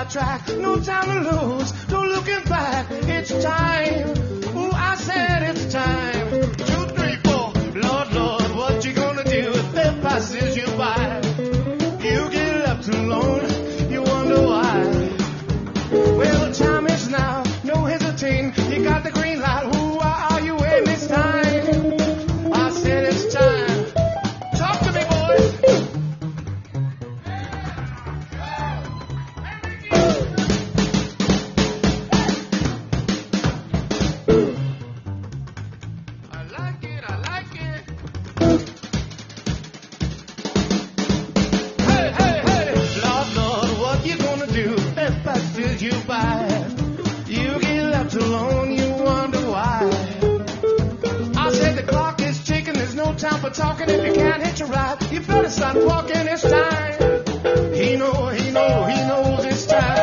right track. No time to lose, no looking back. It's time. Ooh, I said it's time. 2, 3, 4. Lord, Lord, what you gonna do if that passes you by? You get left alone, you wonder why. Well, the time is now, no hesitating. You got the green light. Who are you waiting? It's time. I said it's time. Talk to me, boys. I like it, I like it. Hey, hey, hey. Lord, Lord, what you gonna do if passes you by? You get left alone, you wonder why. I said the clock is ticking, there's no time for talking. If you can't hit your ride, you better start walking. It's time. He knows it's time.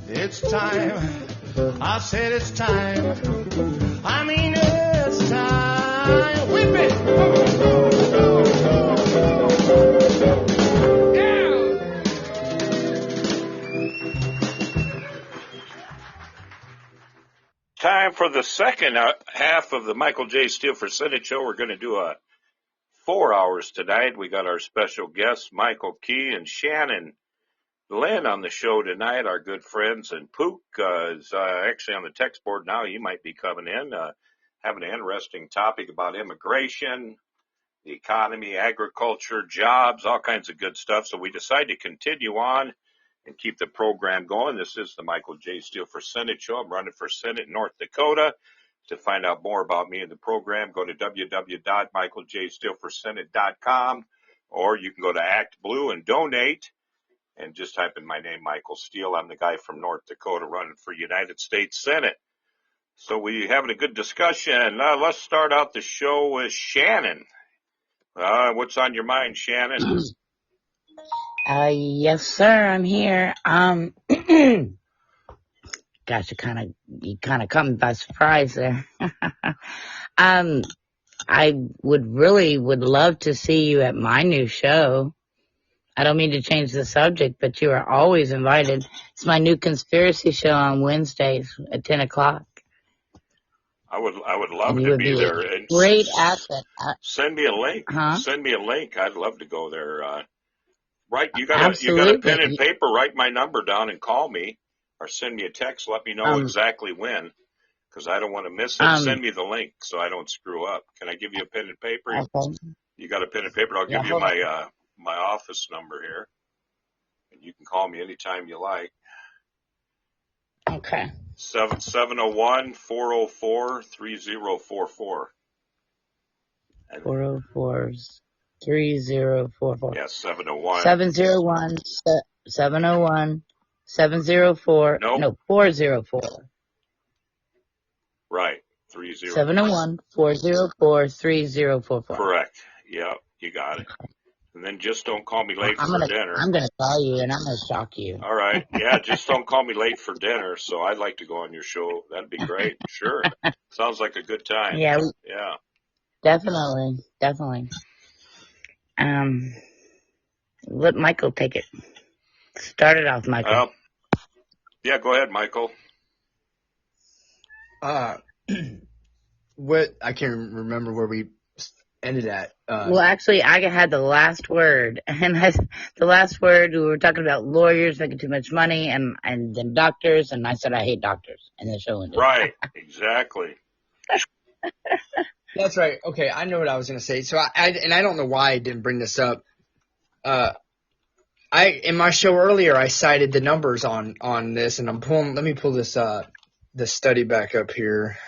It's time. I said it's time. I mean it's time. Whip it. Yeah. Time for the second half of the Michael J. Steele for Senate show. We're going to do 4 hours tonight. We got our special guests, Michael Key and Shannon Lynn on the show tonight, our good friends, and Pook is actually on the text board now. He might be coming in, having an interesting topic about immigration, the economy, agriculture, jobs, all kinds of good stuff. So we decided to continue on and keep the program going. This is the Michael J. Steele for Senate show. I'm running for Senate in North Dakota. To find out more about me and the program, go to www.michaeljsteeleforsenate.com, or you can go to Act Blue and donate. And just type in my name, Michael Steele. I'm the guy from North Dakota running for United States Senate. So we're having a good discussion. Let's start out the show with Shannon. What's on your mind, Shannon? Yes, sir. I'm here. Gosh, you kind of caught me by surprise there. I would love to see you at my new show. I don't mean to change the subject, but you are always invited. It's my new conspiracy show on Wednesdays at 10 o'clock. I would love to be there. And great asset. Send me a link. Huh? Send me a link. I'd love to go there. You got a pen and paper. Write my number down and call me, or send me a text. Let me know exactly when, because I don't want to miss it. Send me the link so I don't screw up. Can I give you a pen and paper? Okay. You got a pen and paper? I'll give you my office number here, and you can call me anytime you like. Okay. 701-404-3044. 404-3044. Yeah, 701. 704. Nope. No, 404. Right. 30. 701-404-3044. Correct. Yeah, you got it. And then just don't call me late for dinner. I'm going to call you, and I'm going to shock you. All right. Yeah, just don't call me late for dinner. So I'd like to go on your show. That'd be great. Sure. Sounds like a good time. Yeah. Yeah. Definitely. Let Michael take it. Start it off, Michael. Well, Yeah, go ahead, Michael. What I can't remember where we ended at. Well, actually, I had the last word, and the last word we were talking about lawyers making too much money, and then doctors, and I said I hate doctors, and the show ended. Right, exactly. That's right. Okay, I know what I was going to say. So I don't know why I didn't bring this up. In my show earlier, I cited the numbers on this, and let me pull this study back up here.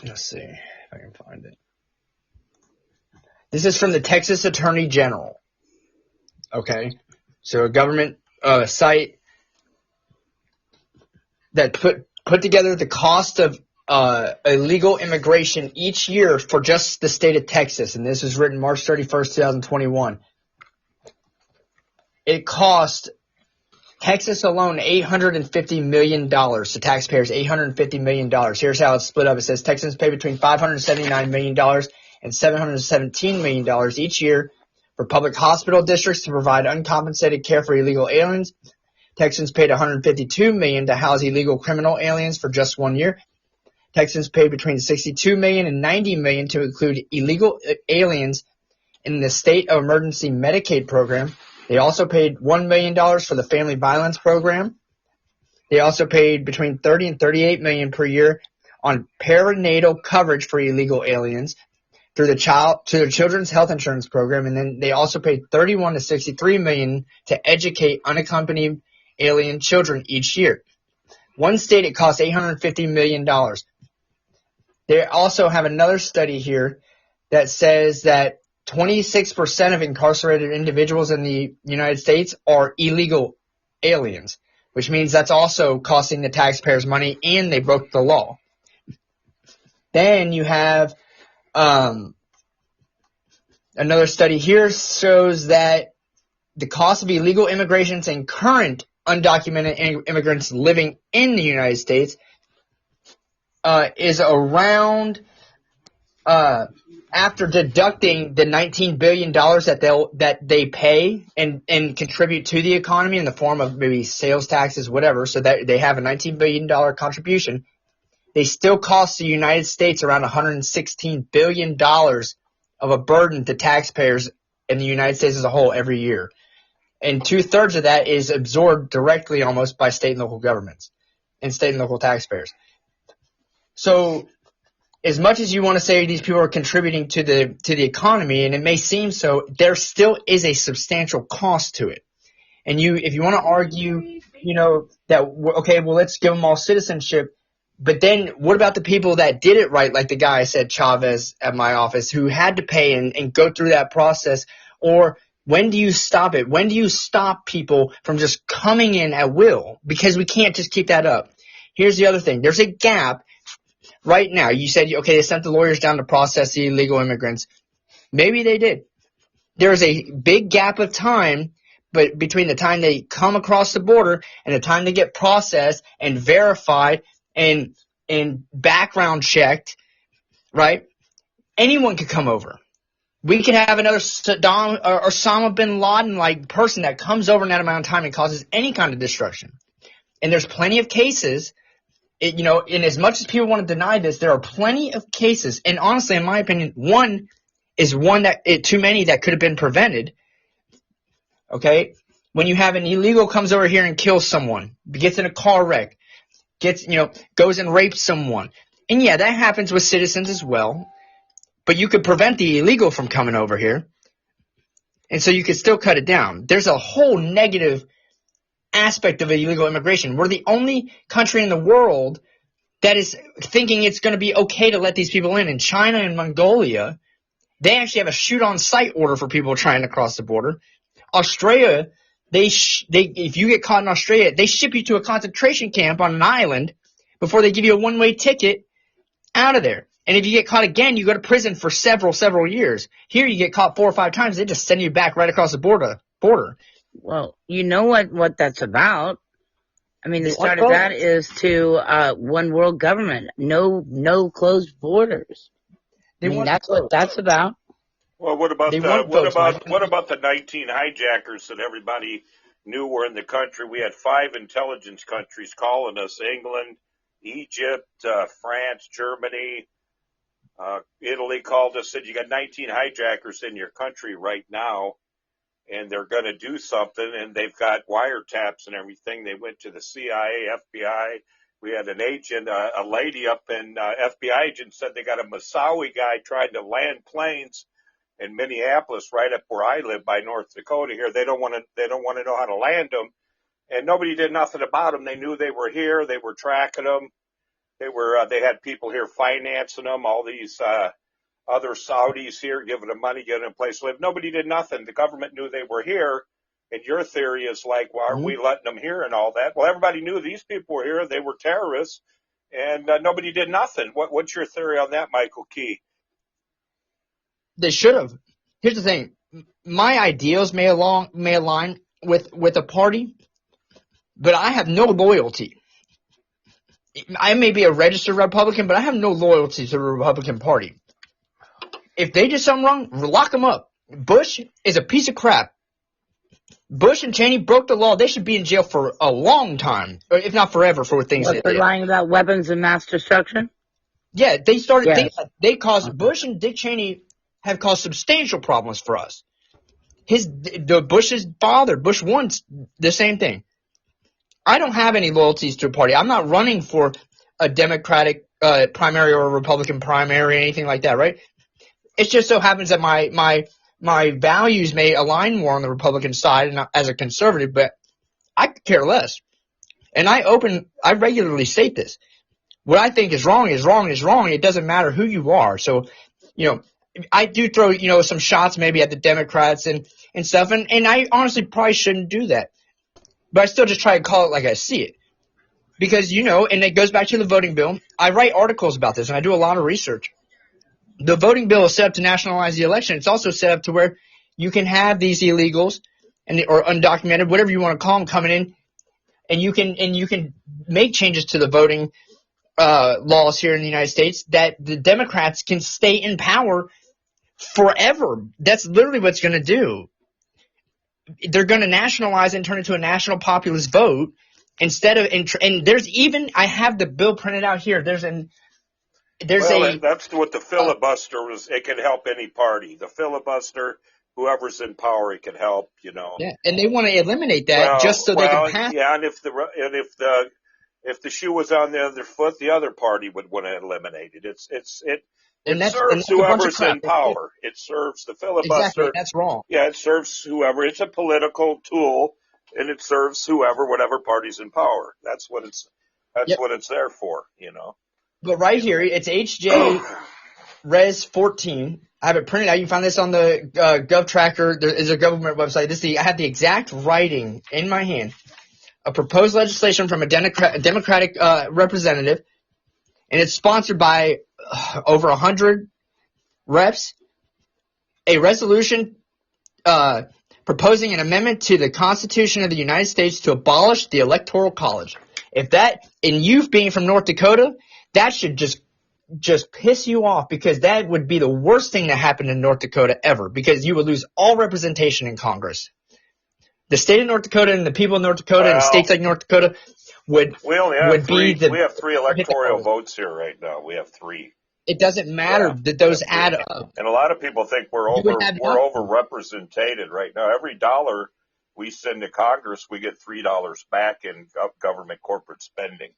Let's see if I can find it. This is from the Texas Attorney General. Okay, so a government site that put together the cost of illegal immigration each year for just the state of Texas, and this was written March 31st, 2021. It cost Texas alone $850 million to taxpayers, $850 million. Here's how it's split up. It says Texans pay between $579 million and $717 million each year for public hospital districts to provide uncompensated care for illegal aliens. Texans paid $152 million to house illegal criminal aliens for just 1 year. Texans paid between $62 million and $90 million to include illegal aliens in the state of emergency Medicaid program. They also paid $1 million for the family violence program. They also paid between $30 and $38 million per year on perinatal coverage for illegal aliens through the children's health insurance program, and then they also paid $31 to $63 million to educate unaccompanied alien children each year. One state it cost $850 million. They also have another study here that says that 26% of incarcerated individuals in the United States are illegal aliens, which means that's also costing the taxpayers money, and they broke the law. Then you have another study here shows that the cost of illegal immigrants and current undocumented immigrants living in the United States is around after deducting the $19 billion that they pay and contribute to the economy in the form of maybe sales taxes, whatever, so that they have a $19 billion contribution, they still cost the United States around $116 billion of a burden to taxpayers in the United States as a whole every year. And 2/3 of that is absorbed directly almost by state and local governments and state and local taxpayers. So as much as you want to say these people are contributing to the economy, and it may seem so, there still is a substantial cost to it. And if you want to argue, that, okay, well, let's give them all citizenship. But then what about the people that did it right, like the guy I said, Chavez, at my office, who had to pay and go through that process? Or when do you stop it? When do you stop people from just coming in at will? Because we can't just keep that up. Here's the other thing. There's a gap. Right now, you said, okay, they sent the lawyers down to process the illegal immigrants. Maybe they did. There is a big gap of time but between the time they come across the border and the time they get processed and verified and background checked, right? Anyone could come over. We could have another Saddam or Osama bin Laden-like person that comes over in that amount of time and causes any kind of destruction. And there's plenty of cases. And as much as people want to deny this, there are plenty of cases. And honestly, in my opinion, one too many that could have been prevented. Okay? When you have an illegal comes over here and kills someone, gets in a car wreck, goes and rapes someone. And yeah, that happens with citizens as well. But you could prevent the illegal from coming over here. And so you could still cut it down. There's a whole negative aspect of illegal immigration. We're the only country in the world that is thinking it's going to be okay to let these people in. In China and Mongolia, they actually have a shoot-on-sight order for people trying to cross the border. Australia, if you get caught in Australia, they ship you to a concentration camp on an island before they give you a one-way ticket out of there. And if you get caught again, you go to prison for several years. Here, you get caught 4 or 5 times, they just send you back right across the border. Well, you know what that's about. I mean, the start of that is to one world government, no closed borders. That's what that's about. Well, what about They the want votes, Mike. what about the 19 hijackers that everybody knew were in the country? We had 5 intelligence countries calling us: England, Egypt, France, Germany, Italy called us, said you got 19 hijackers in your country right now, and they're going to do something, and they've got wiretaps and everything. They went to the CIA, FBI. We had an agent, a lady up in FBI agent said they got a Moussaoui guy trying to land planes in Minneapolis, right up where I live by North Dakota here. They don't want to know how to land them, and nobody did nothing about them. They knew they were here. They were tracking them. They had people here financing them. All these other Saudis here giving them money, getting them a place to live. Nobody did nothing. The government knew they were here. And your theory is like, why aren't we letting them here and all that? Well, everybody knew these people were here. They were terrorists, and nobody did nothing. What's your theory on that, Michael Key? They should have. Here's the thing. My ideals may align with a party, but I have no loyalty. I may be a registered Republican, but I have no loyalty to the Republican Party. If they did something wrong, lock them up. Bush is a piece of crap. Bush and Cheney broke the law. They should be in jail for a long time, or if not forever, for things they What, for did. lying about weapons of mass destruction? Yeah, they started. Yes. They caused Bush and Dick Cheney have caused substantial problems for us. The Bush's father, Bush 1's the same thing. I don't have any loyalties to a party. I'm not running for a Democratic primary or a Republican primary or anything like that, right? It just so happens that my values may align more on the Republican side and as a conservative, but I could care less. And I regularly state this. What I think is wrong is wrong is wrong. It doesn't matter who you are. So, I do throw, some shots maybe at the Democrats and stuff, and I honestly probably shouldn't do that. But I still just try to call it like I see it. Because, and it goes back to the voting bill. I write articles about this, and I do a lot of research. The voting bill is set up to nationalize the election. It's also set up to where you can have these illegals or undocumented, whatever you want to call them, coming in, and you can make changes to the voting laws here in the United States that the Democrats can stay in power forever. That's literally what it's going to do. They're going to nationalize and turn it into a national populist vote instead of and there's even I have the bill printed out here. That's what the filibuster was. It can help any party. The filibuster, whoever's in power, it can help. Yeah, and they want to eliminate that just so they can pass. Yeah, and if the shoe was on the other foot, the other party would want to eliminate it. It serves whoever's in power. It serves the filibuster. Exactly, that's wrong. Yeah, it serves whoever. It's a political tool, and it serves whatever party's in power. That's what it's there for. But right here, it's HJ Res 14. I have it printed out. You can find this on the Gov Tracker. There is a government website. I have the exact writing in my hand. A proposed legislation from a Democratic representative, and it's sponsored by over 100 reps. A resolution proposing an amendment to the Constitution of the United States to abolish the Electoral College. And you being from North Dakota, that should just piss you off, because that would be the worst thing that happened in North Dakota ever, because you would lose all representation in Congress. The state of North Dakota and the people of North Dakota and states like North Dakota we have three electoral votes here right now. We have 3. It doesn't matter that those add up. And a lot of people think we're overrepresented right now. Every dollar we send to Congress, we get $3 back in government corporate spending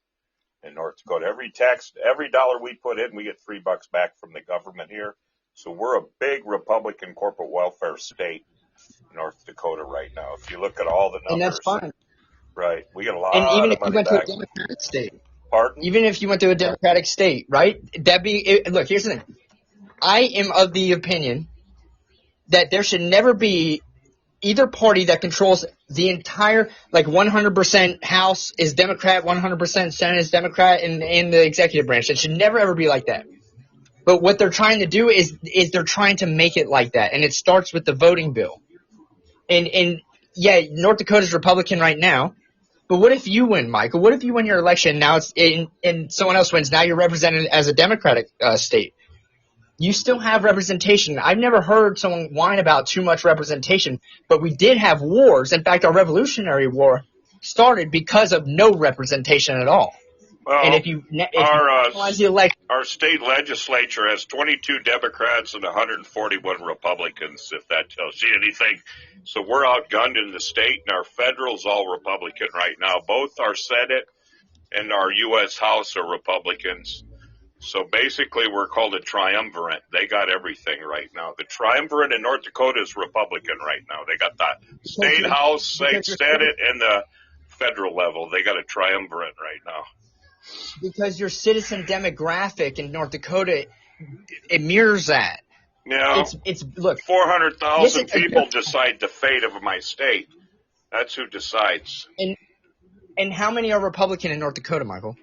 in North Dakota. Every dollar we put in, we get $3 back from the government here. So we're a big Republican corporate welfare state, North Dakota, right now. If you look at all the numbers. And that's fine. Right. We get a lot of money. And even if you went to a Democratic state. Pardon? Even if you went to a Democratic state, right? Look, here's the thing. I am of the opinion that there should never be either party that controls the entire, 100% House is Democrat, 100% Senate is Democrat, and the executive branch. It should never, ever be like that. But what they're trying to do is they're trying to make it like that, and it starts with the voting bill. And yeah, North Dakota's Republican right now, but what if you win, Michael? What if you win your election, now and someone else wins, now you're represented as a Democratic state? you still have representation. I've never heard someone whine about too much representation, but we did have wars. In fact, our Revolutionary War started because of no representation at all. Well, and if you analyze the election, our state legislature has 22 Democrats and 141 Republicans, if that tells you anything. So we're outgunned in the state, and our federal's all Republican right now. Both our Senate and our U.S. House are Republicans. So basically, we're called a triumvirate. They got everything right now. The triumvirate in North Dakota is Republican right now. They got the state House, state Senate, and the federal level. They got a triumvirate right now. Because your citizen demographic in North Dakota, it mirrors that. Yeah. It's look. 400,000 people decide the fate of my state. That's who decides. And how many are Republican in North Dakota, Michael?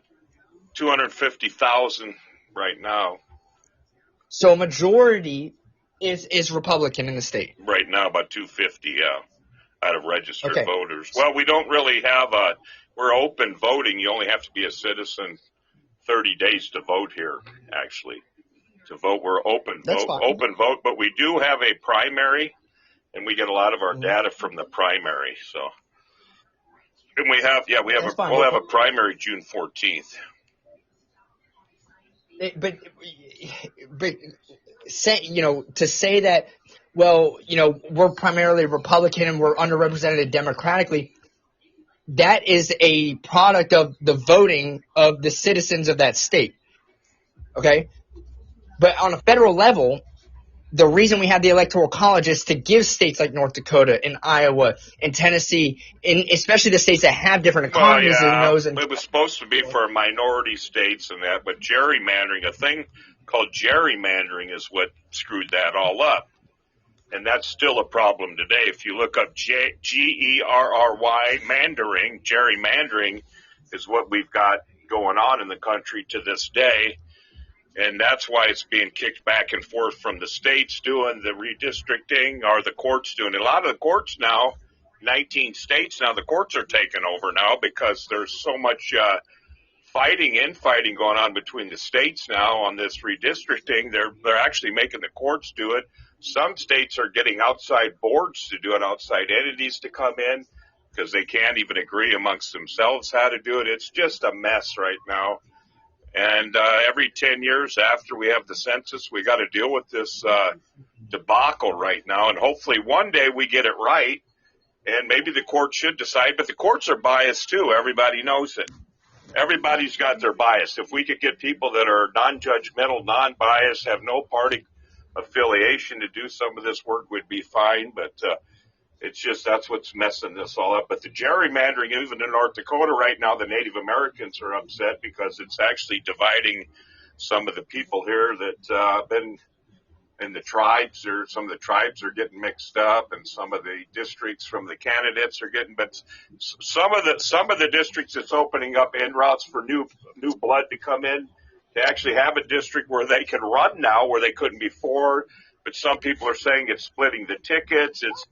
250,000 right now. So a majority is Republican in the state. Right now, about 250, yeah, out of registered Okay. voters. Well, we don't really have we're open voting. You only have to be a citizen 30 days to vote here, actually. To vote, we're open vote, but we do have a primary, and we get a lot of our data from the primary. So, and we'll have a primary June 14th. But to say that, well, we're primarily Republican and we're underrepresented democratically, that is a product of the voting of the citizens of that state. Okay? But on a federal level, the reason we have the Electoral College is to give states like North Dakota and Iowa and Tennessee, and especially the states that have different economies. It was supposed to be for minority states and that, but gerrymandering, a thing called gerrymandering is what screwed that all up. And that's still a problem today. If you look up Gerry gerrymandering is what we've got going on in the country to this day. And that's why it's being kicked back and forth from the states doing the redistricting or the courts doing it. A lot of the courts now, 19 states now, the courts are taking over now because there's so much infighting going on between the states now on this redistricting. They're actually making the courts do it. Some states are getting outside boards to do it, outside entities to come in because they can't even agree amongst themselves how to do it. It's just a mess right now. And every 10 years after we have the census, we got to deal with this debacle right now. And hopefully one day we get it right, and maybe the court should decide. But the courts are biased too. Everybody knows it. Everybody's got their bias. If we could get people that are non-judgmental, non-biased, have no party affiliation to do some of this work, would be fine. But it's just that's what's messing this all up. But the gerrymandering, even in North Dakota right now, the Native Americans are upset because it's actually dividing some of the people here that been in the tribes. Or some of the tribes are getting mixed up, and some of the districts from the candidates are getting. But some of the districts, it's opening up en routes for new blood to come in to actually have a district where they can run now, where they couldn't before. But some people are saying it's splitting the tickets. It's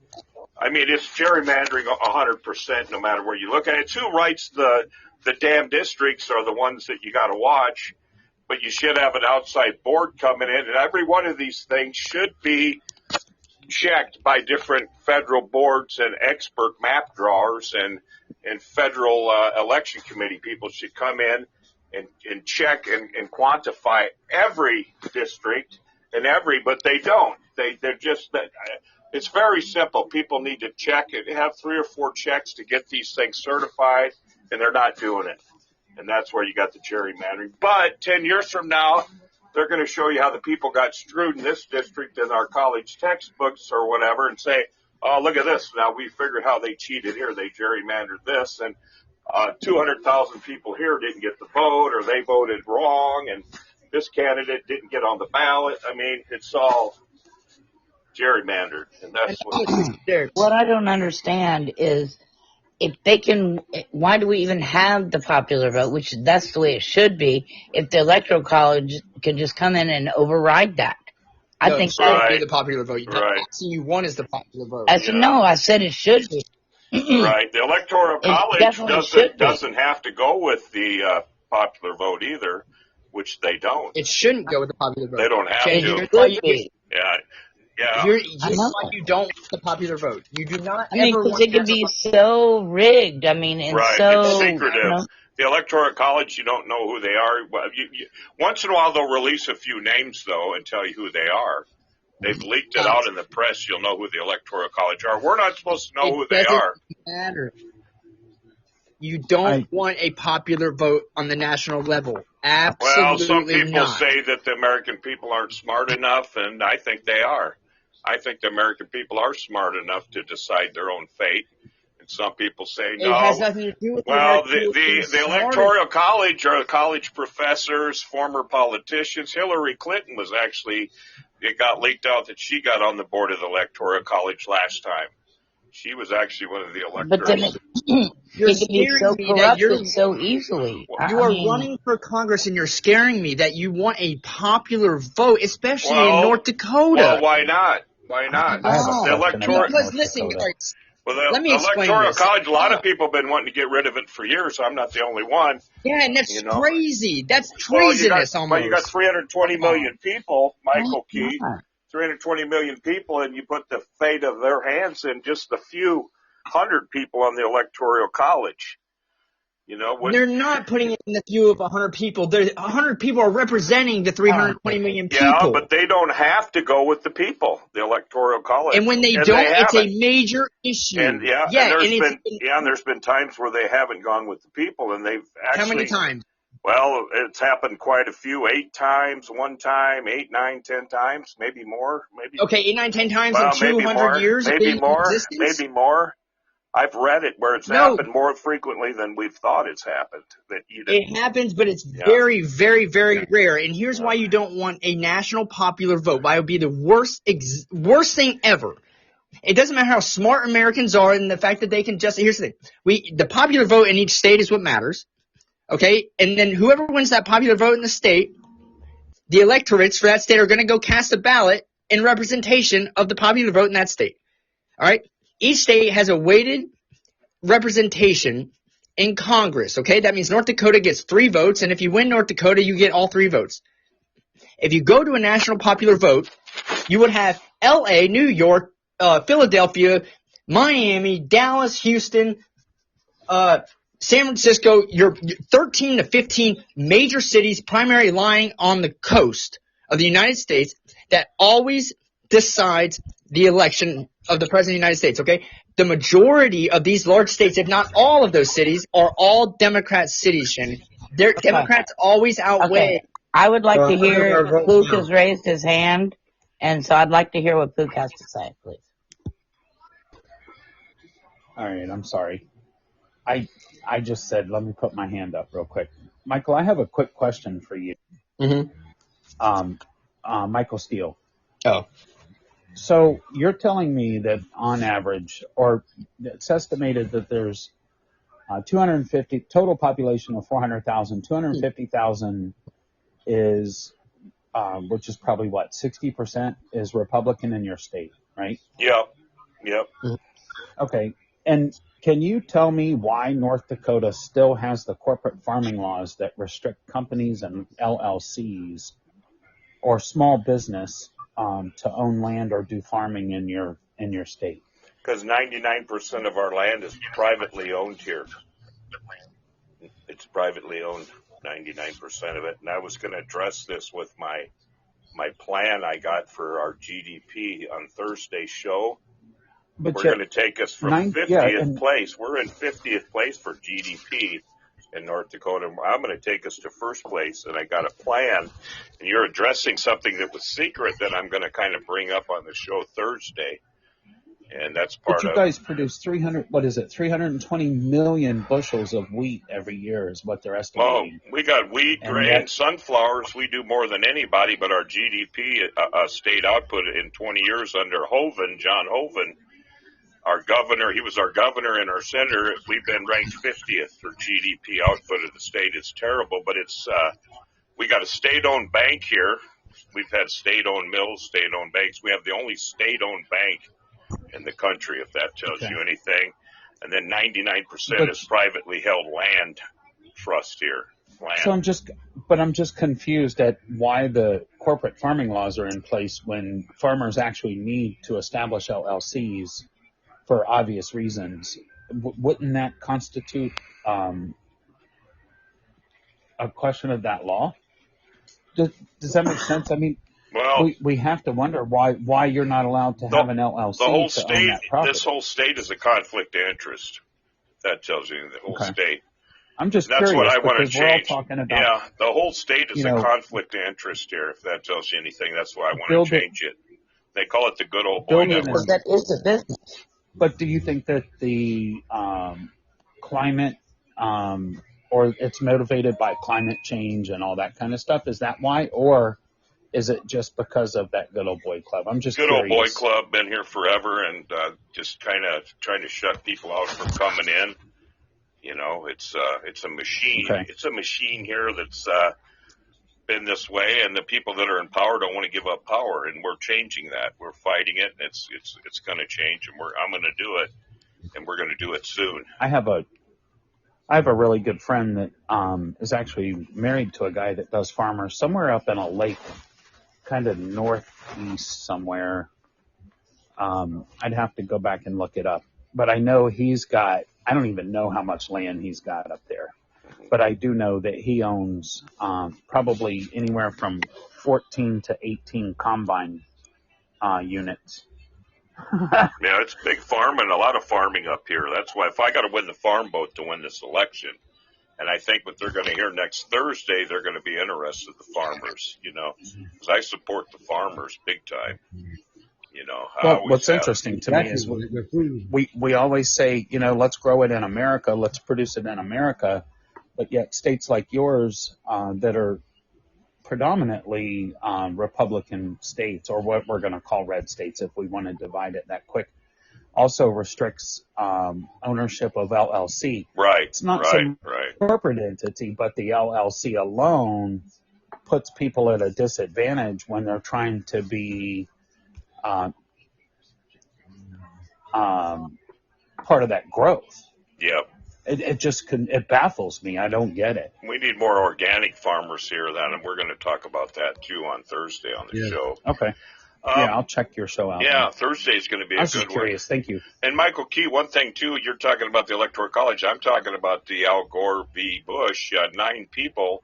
gerrymandering 100% no matter where you look at it. It's who writes the damn districts are the ones that you got to watch. But you should have an outside board coming in, and every one of these things should be checked by different federal boards and expert map drawers, and federal election committee people should come in and check and quantify every district but they don't. They're just that. It's very simple. People need to check it, have 3 or 4 checks to get these things certified, and they're not doing it. And that's where you got the gerrymandering. But 10 years from now, they're going to show you how the people got screwed in this district in our college textbooks or whatever and say, oh, look at this. Now we figured how they cheated here. They gerrymandered this, and 200,000 people here didn't get the vote, or they voted wrong, and this candidate didn't get on the ballot. I mean, it's all gerrymandered, and that's what I don't understand is if they can, why do we even have the popular vote? Which that's the way it should be. If the Electoral College can just come in and override that, I think that would be the popular vote. Right. You want is the popular vote. I said no. I said it should be. Right. The Electoral College doesn't have to go with the popular vote either. which they don't. It shouldn't go with the popular vote. They don't have Shane, to. here's why Should you, be. Yeah. here's I know. why you don't want the popular vote. You do not I mean, ever because want it could be so rigged. I mean, and Right. so, It's you secretive. know, The Electoral College, you don't know who they are. Well, once in a while, they'll release a few names, though, and tell you who they are. They've leaked it out in the press. You'll know who the Electoral College are. We're not supposed to know who they doesn't are. matter. You don't want a popular vote on the national level. Absolutely Well, some people not. say that the American people aren't smart enough, and I think they are. I think the American people are smart enough to decide their own fate. And some people say no. It has nothing to do with Well, the American people the Electoral College are college professors, former politicians. Hillary Clinton was actually, it got leaked out that she got on the board of the Electoral College last time. She was actually one of the but then electors. You're it can be scaring so me that corrupted so easily. You I are mean, running for Congress and you're scaring me that you want a popular vote, especially in Well, North Dakota. Well, why not? Why not? I have a The question Electoral, Because listen, guys, well, the let me explain Electoral this. College, a lot of people have been wanting to get rid of it for years, so I'm not the only one. Yeah, and that's You know. crazy. That's Well, treasonous you got 320 million people, Michael why Key, not? 320 million people, and you put the fate of their hands in just a few hundred people on the Electoral College. You know, They're not putting it in the view of 100 people. 100 people are representing the 320 million people. yeah, but they don't have to go with the people, the Electoral College. And when they And don't, it's a haven't. major issue. And and there's been times where they haven't gone with the people, and they've actually. How many times? Well, it's happened quite a few. 8 times, 1 time, 8, 9, 10 times, maybe more, maybe. Okay, 8, 9, 10 times Well, in 200 years of being in existence? Maybe more. I've read it where it's happened more frequently than we've thought it's happened. It happens, but it's very, very, very rare. And here's why you don't want a national popular vote. Why it would be the worst thing ever. It doesn't matter how smart Americans are and the fact that they can just – here's the thing. The popular vote in each state is what matters. Okay? And then whoever wins that popular vote in the state, the electorates for that state are going to go cast a ballot in representation of the popular vote in that state. All right? Each state has a weighted representation in Congress, okay? That means North Dakota gets 3 votes, and if you win North Dakota, you get all 3 votes. If you go to a national popular vote, you would have L.A., New York, Philadelphia, Miami, Dallas, Houston, San Francisco, your 13 to 15 major cities primarily lying on the coast of the United States that always decides the election of the President of the United States, okay? The majority of these large states, if not all of those cities, are all Democrat cities, Shannon. Democrats always outweigh. Okay. I would like to hear, Luke has raised his hand, and so I'd like to hear what Luke has to say, please. All right, I'm sorry. I just said, let me put my hand up real quick. Michael, I have a quick question for you. Mm-hmm. Michael Steele. Oh. So you're telling me that on average, or it's estimated that there's 250 total population of 400,000, 250,000 is, which is probably what, 60% is Republican in your state, right? Yep. Okay. And can you tell me why North Dakota still has the corporate farming laws that restrict companies and LLCs or small business to own land or do farming in your state? Because 99% of our land is privately owned here. It's privately owned, 99% of it. And I was going to address this with my plan I got for our GDP on Thursday's show. But We're going to take us from 50th place. We're in 50th place for GDP in North Dakota. I'm going to take us to first place, and I got a plan. And you're addressing something that was secret that I'm going to kind of bring up on the show Thursday. And that's part of it. But you guys produce 320 million bushels of wheat every year is what they're estimating. Well, we got wheat, grain, sunflowers. We do more than anybody, but our GDP state output in 20 years under Hoeven, John Hoeven, our governor, he was our governor and our senator. We've been ranked 50th for GDP output of the state. It's terrible, but it's we got a state-owned bank here. We've had state-owned mills, state-owned banks. We have the only state-owned bank in the country, if that tells you anything. And then 99% is privately held land trust here. So land. I'm just confused at why the corporate farming laws are in place when farmers actually need to establish LLCs for obvious reasons. Wouldn't that constitute a question of that law? Does that make sense? I mean, Well, we have to wonder why you're not allowed to have an the LLC whole to own state, that property. this whole state is a conflict of interest. That tells you the whole Okay. state. I'm just That's what curious I want to because we're all change. talking about, Yeah, the whole state is you a know, conflict of interest here. If that tells you anything, that's why I want build to it, change it. They call it the good old boy build it Because network. in. that is the business. But do you think that the climate, or it's motivated by climate change and all that kind of stuff? Is that why, or is it just because of that good old boy club? I'm just Good old boy curious. club, been here forever, and just kind of trying to shut people out from coming in. You know, it's a machine. Okay. It's a machine here that's been this way, and the people that are in power don't want to give up power, and we're changing that. We're fighting it, and it's going to change, and I'm going to do it, and we're going to do it soon. I have a really good friend that is actually married to a guy that does farmers somewhere up in a lake, kind of northeast somewhere. I'd have to go back and look it up, but I know I don't even know how much land he's got up there, but I do know that he owns probably anywhere from 14 to 18 combine units. Yeah, it's big farming, a lot of farming up here. That's why if I got to win the farm vote to win this election, and I think what they're going to hear next Thursday, they're going to be interested, the farmers, you know, because I support the farmers big time. You know, Well, what's interesting to me is we always say, you know, let's grow it in America, let's produce it in America, but yet states like yours that are predominantly Republican states, or what we're going to call red states if we want to divide it that quick, also restricts ownership of LLC. Right, It's not right, some right. corporate entity, but the LLC alone puts people at a disadvantage when they're trying to be part of that growth. Yep. It baffles me. I don't get it. We need more organic farmers here, then, and we're going to talk about that too on Thursday on the show. Okay. Yeah, I'll check your show out. Yeah, Thursday's going to be I a was good just one. curious. Thank you. And Michael Key, one thing too, you're talking about the Electoral College. I'm talking about the Al Gore v. Bush. 9 people,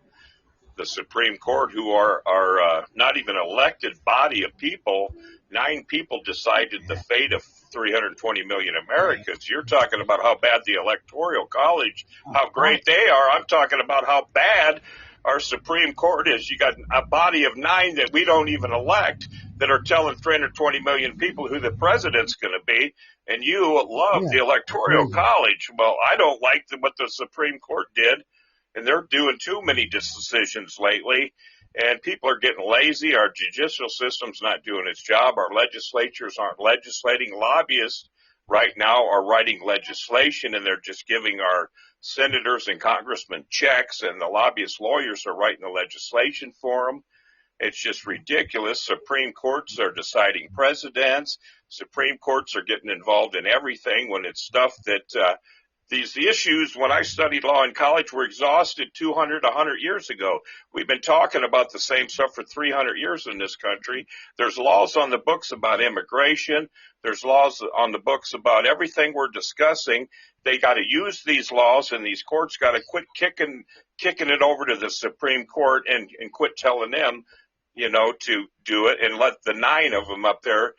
the Supreme Court, who are not even elected body of people. 9 people decided the fate of 320 million Americans. You're talking about how bad the Electoral College, how great they are. I'm talking about how bad our Supreme Court is. You got a body of 9 that we don't even elect that are telling 320 million people who the president's going to be, and you love the Electoral College. Well, I don't like what the Supreme Court did, and they're doing too many decisions lately, and people are getting lazy. Our judicial system's not doing its job. Our legislatures aren't legislating. Lobbyists right now are writing legislation, and they're just giving our senators and congressmen checks, and the lobbyist lawyers are writing the legislation for them. It's just ridiculous. Supreme Courts are deciding presidents. Supreme Courts are getting involved in everything when it's stuff that these issues, when I studied law in college, were exhausted 200, 100 years ago. We've been talking about the same stuff for 300 years in this country. There's laws on the books about immigration. There's laws on the books about everything we're discussing. They got to use these laws, and these courts got to quit kicking it over to the Supreme Court and quit telling them, you know, to do it, and let the 9 of them up there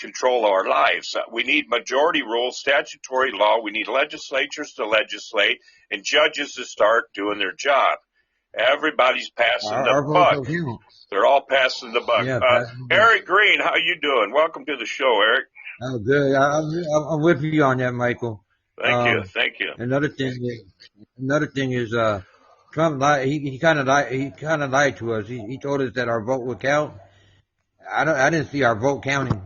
control our lives. We need majority rule, statutory law. We need legislatures to legislate and judges to start doing their job. Everybody's passing the buck. They're all passing the buck. Eric Green, how you doing? Welcome to the show, Eric. Oh, good. I'm with you on that, Michael. Thank you. Another thing is Trump lied. He kind of lied to us. He told us that our vote would count. I didn't see our vote counting.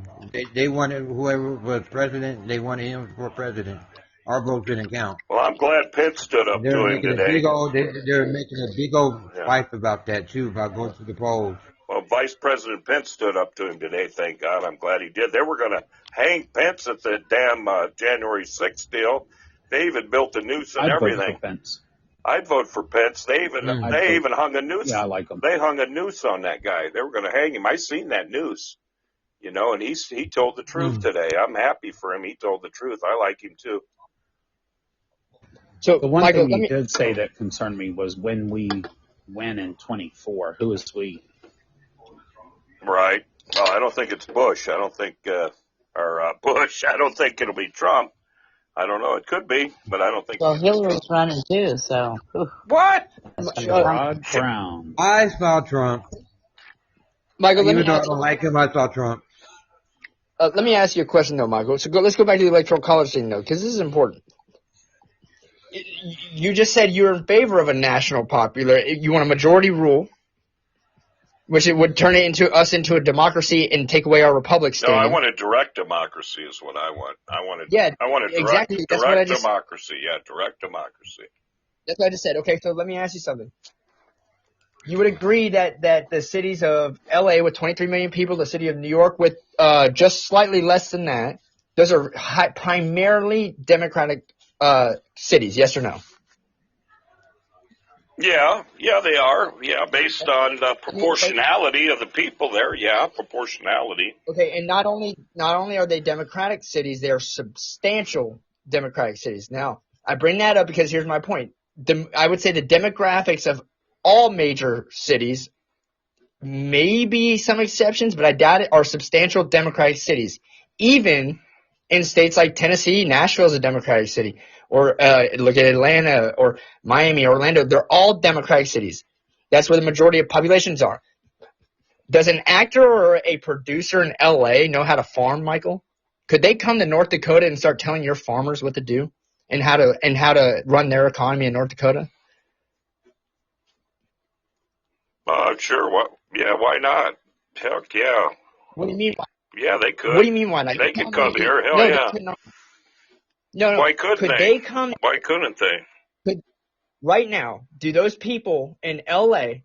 They wanted whoever was president. They wanted him for president. Our vote didn't count. Well, I'm glad Pitt stood up to him today. They're making a big old fight about that too, about going to the polls. Well, Vice President Pence stood up to him today. Thank God. I'm glad he did. They were going to hang Pence at the damn January 6th deal. They even built a noose and I'd vote everything. for Pence. I'd vote for Pence. They even hung a noose. Yeah, I like him. They hung a noose on that guy. They were going to hang him. I seen that noose. You know, and he told the truth today. I'm happy for him. He told the truth. I like him too. So, The one Michael, thing you did say that concerned me was when we win in 24. Who is we? Right. Well, I don't think it's Bush. I don't think Bush. I don't think it'll be Trump. I don't know. It could be, but I don't think. Well, Hillary's running too, so. What? Rod Brown. I saw Trump. Michael, let Even me though I ask, don't like him, I saw Trump. let me ask you a question though, Michael. So let's go back to the electoral college thing though, because this is important. You just said you're in favor of a national popular. You want a majority rule, which it would turn it into a democracy and take away our republic No, standing. I want a direct democracy is what I want. I want a direct, exactly. That's what I direct just. democracy. Yeah, direct democracy. That's what I just said. Okay, so let me ask you something. You would agree that the cities of L.A. with 23 million people, the city of New York with just slightly less than that, those are primarily Democratic cities, yes or no? Yeah, they are. Yeah, based on the proportionality of the people there. Yeah, proportionality. Okay, and not only are they Democratic cities, they are substantial Democratic cities. Now, I bring that up because here's my point. I would say the demographics of all major cities, maybe some exceptions, but I doubt it, are substantial Democratic cities. Even in states like Tennessee, Nashville is a Democratic city. Or look at Atlanta or Miami, Orlando. They're all Democratic cities. That's where the majority of populations are. Does an actor or a producer in L.A. know how to farm, Michael? Could they come to North Dakota and start telling your farmers what to do and how to run their economy in North Dakota? Sure. What? Yeah, why not? Heck yeah. What do you mean? Yeah, they could. What do you mean why not? They could come here. Hell No, yeah. they could not. No. Why couldn't Could they? they come Why couldn't they? right now? Do those people in L.A.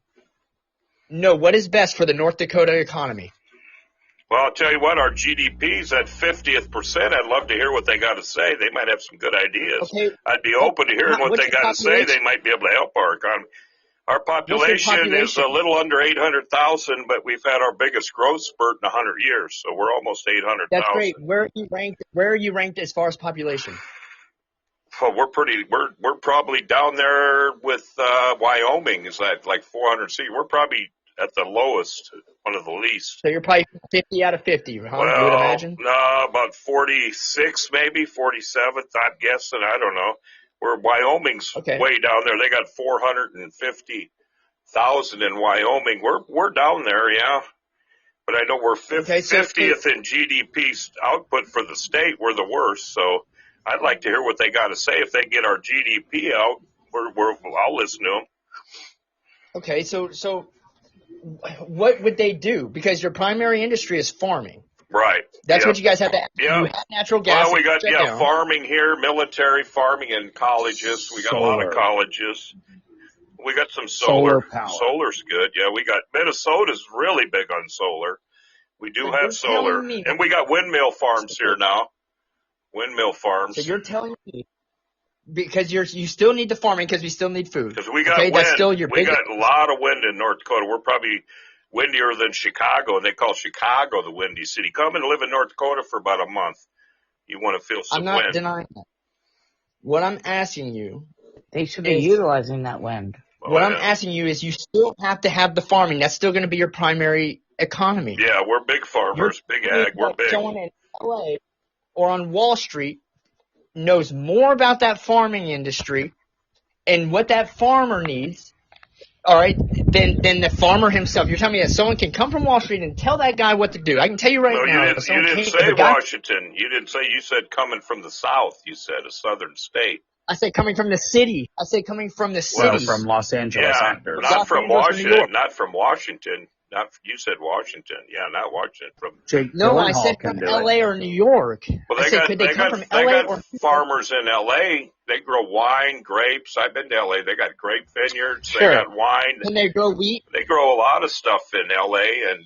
know what is best for the North Dakota economy? Well, I'll tell you what, our GDP's at 50th percent. I'd love to hear what they got to say. They might have some good ideas. Okay. I'd be open to hearing what What's they your got to say. population? They might be able to help our economy. Our population is a little under 800,000, but we've had our biggest growth spurt in 100 years, so we're almost 800,000. That's great. Where are you ranked as far as population? Well, we're probably down there with Wyoming is at like 400 cities. We're probably at the lowest, one of the least. So you're probably 50 out of 50, huh? Well, you would imagine? no, about 46 maybe, 47th, I'm guessing. I don't know. Where Wyoming's way down there. They got 450,000 in Wyoming. We're down there, yeah. But I know we're 50th in GDP output for the state. We're the worst, so I'd like to hear what they got to say. If they get our GDP out, I'll listen to them. Okay, so what would they do? Because your primary industry is farming. Right. That's what you guys have to. Yeah. You have natural gas. Well, we got farming here, military farming, and colleges. We got a lot of colleges. We got some solar power. Solar's good. Yeah, we got Minnesota's really big on solar. We do have solar, and we got windmill farms here now. Windmill farms. So you're telling me because you still need the farming because we still need food. Because we got wind. That's still your we got a lot of wind in North Dakota. We're probably windier than Chicago, and they call Chicago the Windy City. Come and live in North Dakota for about a month. You want to feel some wind. I'm not denying that. What I'm asking you, they should be utilizing that wind. I'm asking you is you still have to have the farming. That's still going to be your primary economy. Yeah, we're big farmers, big ag. We're big. Someone in LA or on Wall Street knows more about that farming industry and what that farmer needs. All right, than the farmer himself. You're telling me that someone can come from Wall Street and tell that guy what to do. I can tell you now. You didn't say Washington. You didn't say. You said coming from the South. You said a southern state. I said coming from the city. I said coming from the city. Well, from Los Angeles actors. Not from Washington. Not from Washington. You said Washington. Yeah, not Washington. From No, I said from L.A. or New York. Well, they got farmers in L.A. They grow wine, grapes. I've been to L.A. They got grape vineyards. Sure. They got wine. And they grow wheat. They grow a lot of stuff in L.A. and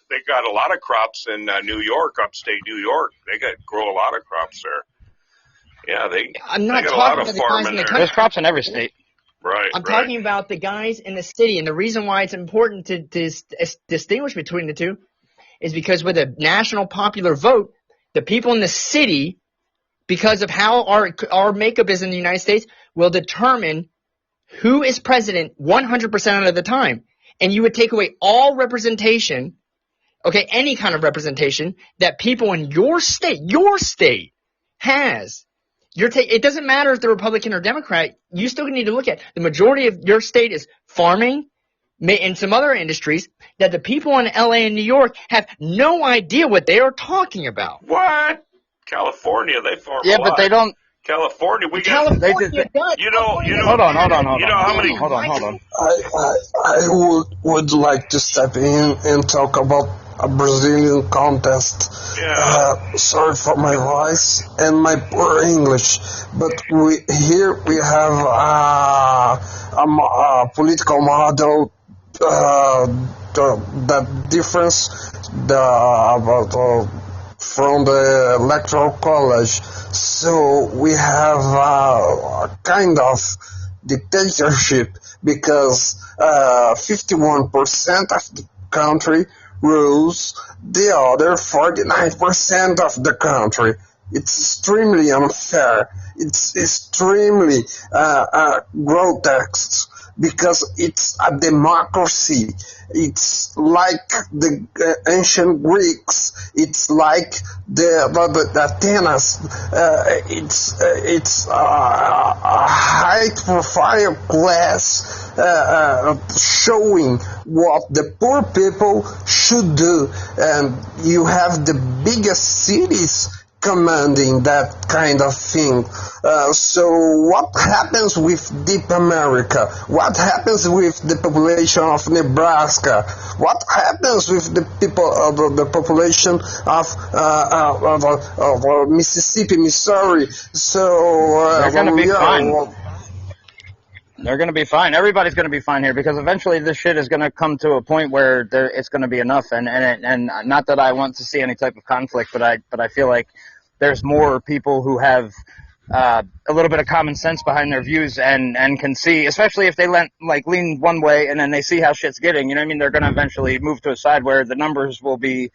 they got a lot of crops in New York, upstate New York. They grow a lot of crops there. Yeah, I'm not they got talking a lot of about farming there. There's crops in every state. Right. I'm right. talking about the guys in the city, and the reason why it's important to distinguish between the two is because with a national popular vote, the people in the city, because of how our makeup is in the United States, will determine who is president 100% of the time. And you would take away all representation, okay, any kind of representation that people in your state has. It doesn't matter if they're Republican or Democrat. You still need to look at the majority of your state is farming and some other industries that the people in LA and New York have no idea what they are talking about. What? California, they farm a Yeah, lot. but they don't. California, we got. California does. You know. Hold on. You know how many? Hold on. I would like to step in and talk about a Brazilian contest. Yeah. Sorry for my voice and my poor English, but we have a political model that difference from the electoral college. So we have a kind of dictatorship because 51% of the country rules the other 49% of the country. It's extremely unfair. It's extremely grotesque because it's a democracy. It's like the ancient Greeks. It's like the Athens. It's a high-profile class showing what the poor people should do, and you have the biggest cities commanding that kind of thing. So what happens with Deep America? What happens with the population of Nebraska? What happens with the people, the population of Mississippi, Missouri? So they're going to be fine. They're going to be fine. Everybody's going to be fine here because eventually this shit is going to come to a point where it's going to be enough. And not that I want to see any type of conflict, but I feel like there's more people who have a little bit of common sense behind their views and can see, especially if they lean one way and then they see how shit's getting. You know what I mean? They're going to eventually move to a side where the numbers will be.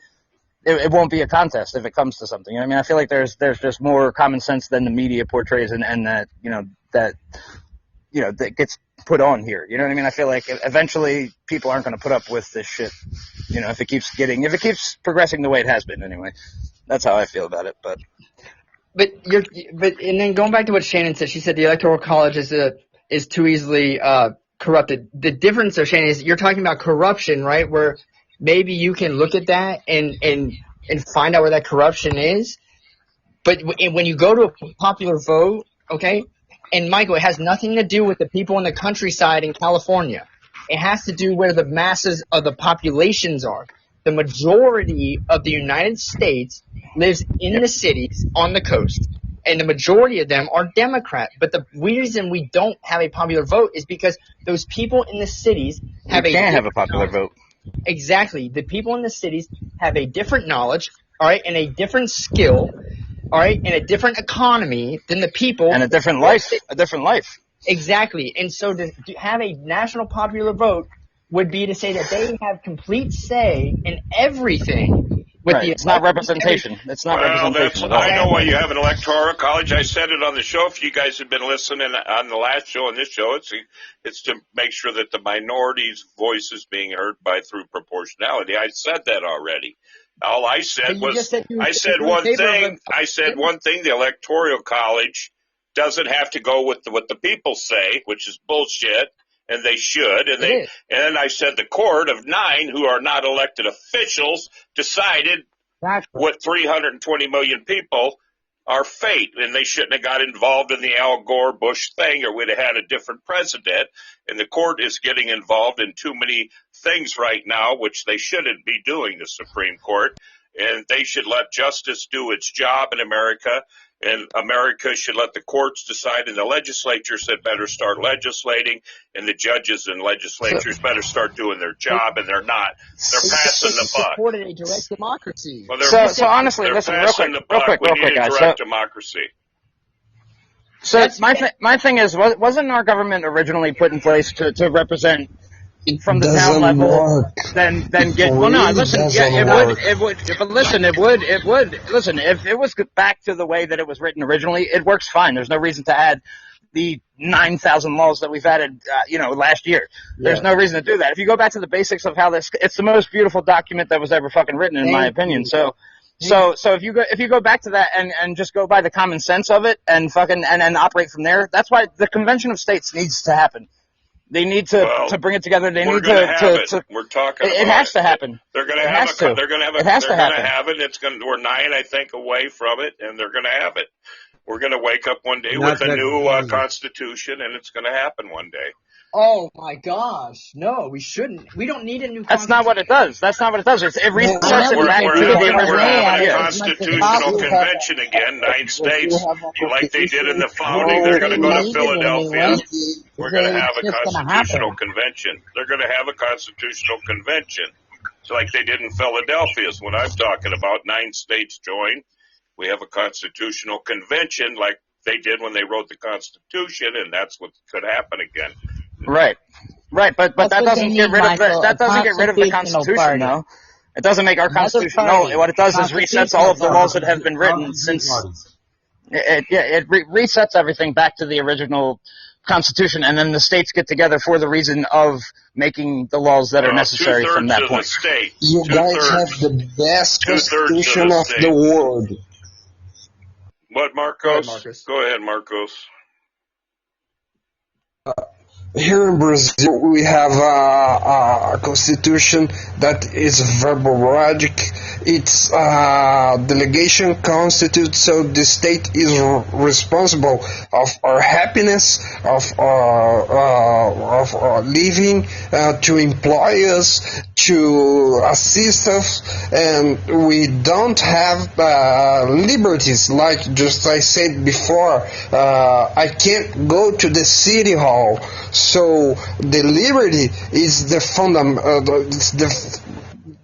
It won't be a contest if it comes to something. You know what I mean? I feel like there's just more common sense than the media portrays and that that gets put on here. You know what I mean? I feel like eventually people aren't going to put up with this shit, if it keeps progressing the way it has been anyway. That's how I feel about it. But and then going back to what Shannon said, she said the Electoral College is too easily corrupted. The difference, though, Shannon, is you're talking about corruption, right? Where maybe you can look at that and find out where that corruption is. But when you go to a popular vote, okay, and Michael, it has nothing to do with the people in the countryside in California. It has to do where the masses of the populations are. The majority of the United States lives in the cities on the coast, and the majority of them are Democrat. But the reason we don't have a popular vote is because those people in the cities have have a popular vote. Exactly. The people in the cities have a different knowledge, all right, and a different skill, all right, and a different economy than the people. And a different life. Exactly. And so to have a national popular vote would be to say that they have complete say in everything. It's not representation. It's not representation at all. I know why you have an electoral college. I said it on the show. If you guys have been listening on the last show and this show, it's to make sure that the minority's voice is being heard through proportionality. I said that already. All I said was I said one thing. The electoral college doesn't have to go with what the people say, which is bullshit. And they should, and then I said the court of 9 who are not elected officials decided what 320 million people are fate, and they shouldn't have got involved in the Al Gore Bush thing, or we'd have had a different president. And the court is getting involved in too many things right now, which they shouldn't be doing. The Supreme Court, and they should let justice do its job in America. And America should let the courts decide, and the legislatures had better start legislating, and the judges and legislatures better start doing their job, and they're not. They're passing the buck. Supported a direct democracy. Well, so honestly, listen, real quick, We need a guys. direct democracy. So my thing is, wasn't our government originally put in place to represent It from the town doesn't level? work. Then It get. Well, no, really listen. doesn't Yeah, work. it would. But listen, it would. Listen, if it was back to the way that it was written originally, it works fine. There's no reason to add the 9,000 laws that we've added, last year. There's no reason to do that. If you go back to the basics of how it's the most beautiful document that was ever fucking written, in my opinion. So if you go back to that and just go by the common sense of it and and operate from there, that's why the Convention of States needs to happen. They need to bring it together. They We're need going to have it. to We're talking it about has to happen. They're going to It have has to. They're going to have It has to They're going to happen. have it. We're 9, I think, away from it, and they're going to have it. We're going to wake up one day And with that's a new easy. constitution, and it's going to happen one day. Oh my gosh. No, we shouldn't. We don't need a new That's not what it does. That's not what it does. It resets it We're, back we're to the having, we're original having a idea. constitutional convention again, 9 states, like they did in the founding. They're going to go to Philadelphia. We're going to have a constitutional convention. They're going to have a constitutional convention. So like they did in Philadelphia is what I'm talking about. 9 states join. We have a constitutional convention like they did when they wrote the Constitution, and that's what could happen again. Right, but That's that what doesn't they get need, rid of Michael, that doesn't a get rid of the constitutional Constitution, party. though. It doesn't make our Another Constitution. party. No, what it does is resets all of the laws that have been written since. It resets everything back to the original Constitution, and then the states get together for the reason of making the laws that are necessary from that point. State, You guys have the best constitution of the world. What, Marcos? Marcus. Go ahead, Marcos. Here in Brazil, we have a constitution that is verbal-logic. It's delegation constitute, so the state is responsible of our happiness, of our living, to employ us, to assist us, and we don't have liberties like just I said before. I can't go to the city hall. So the liberty is the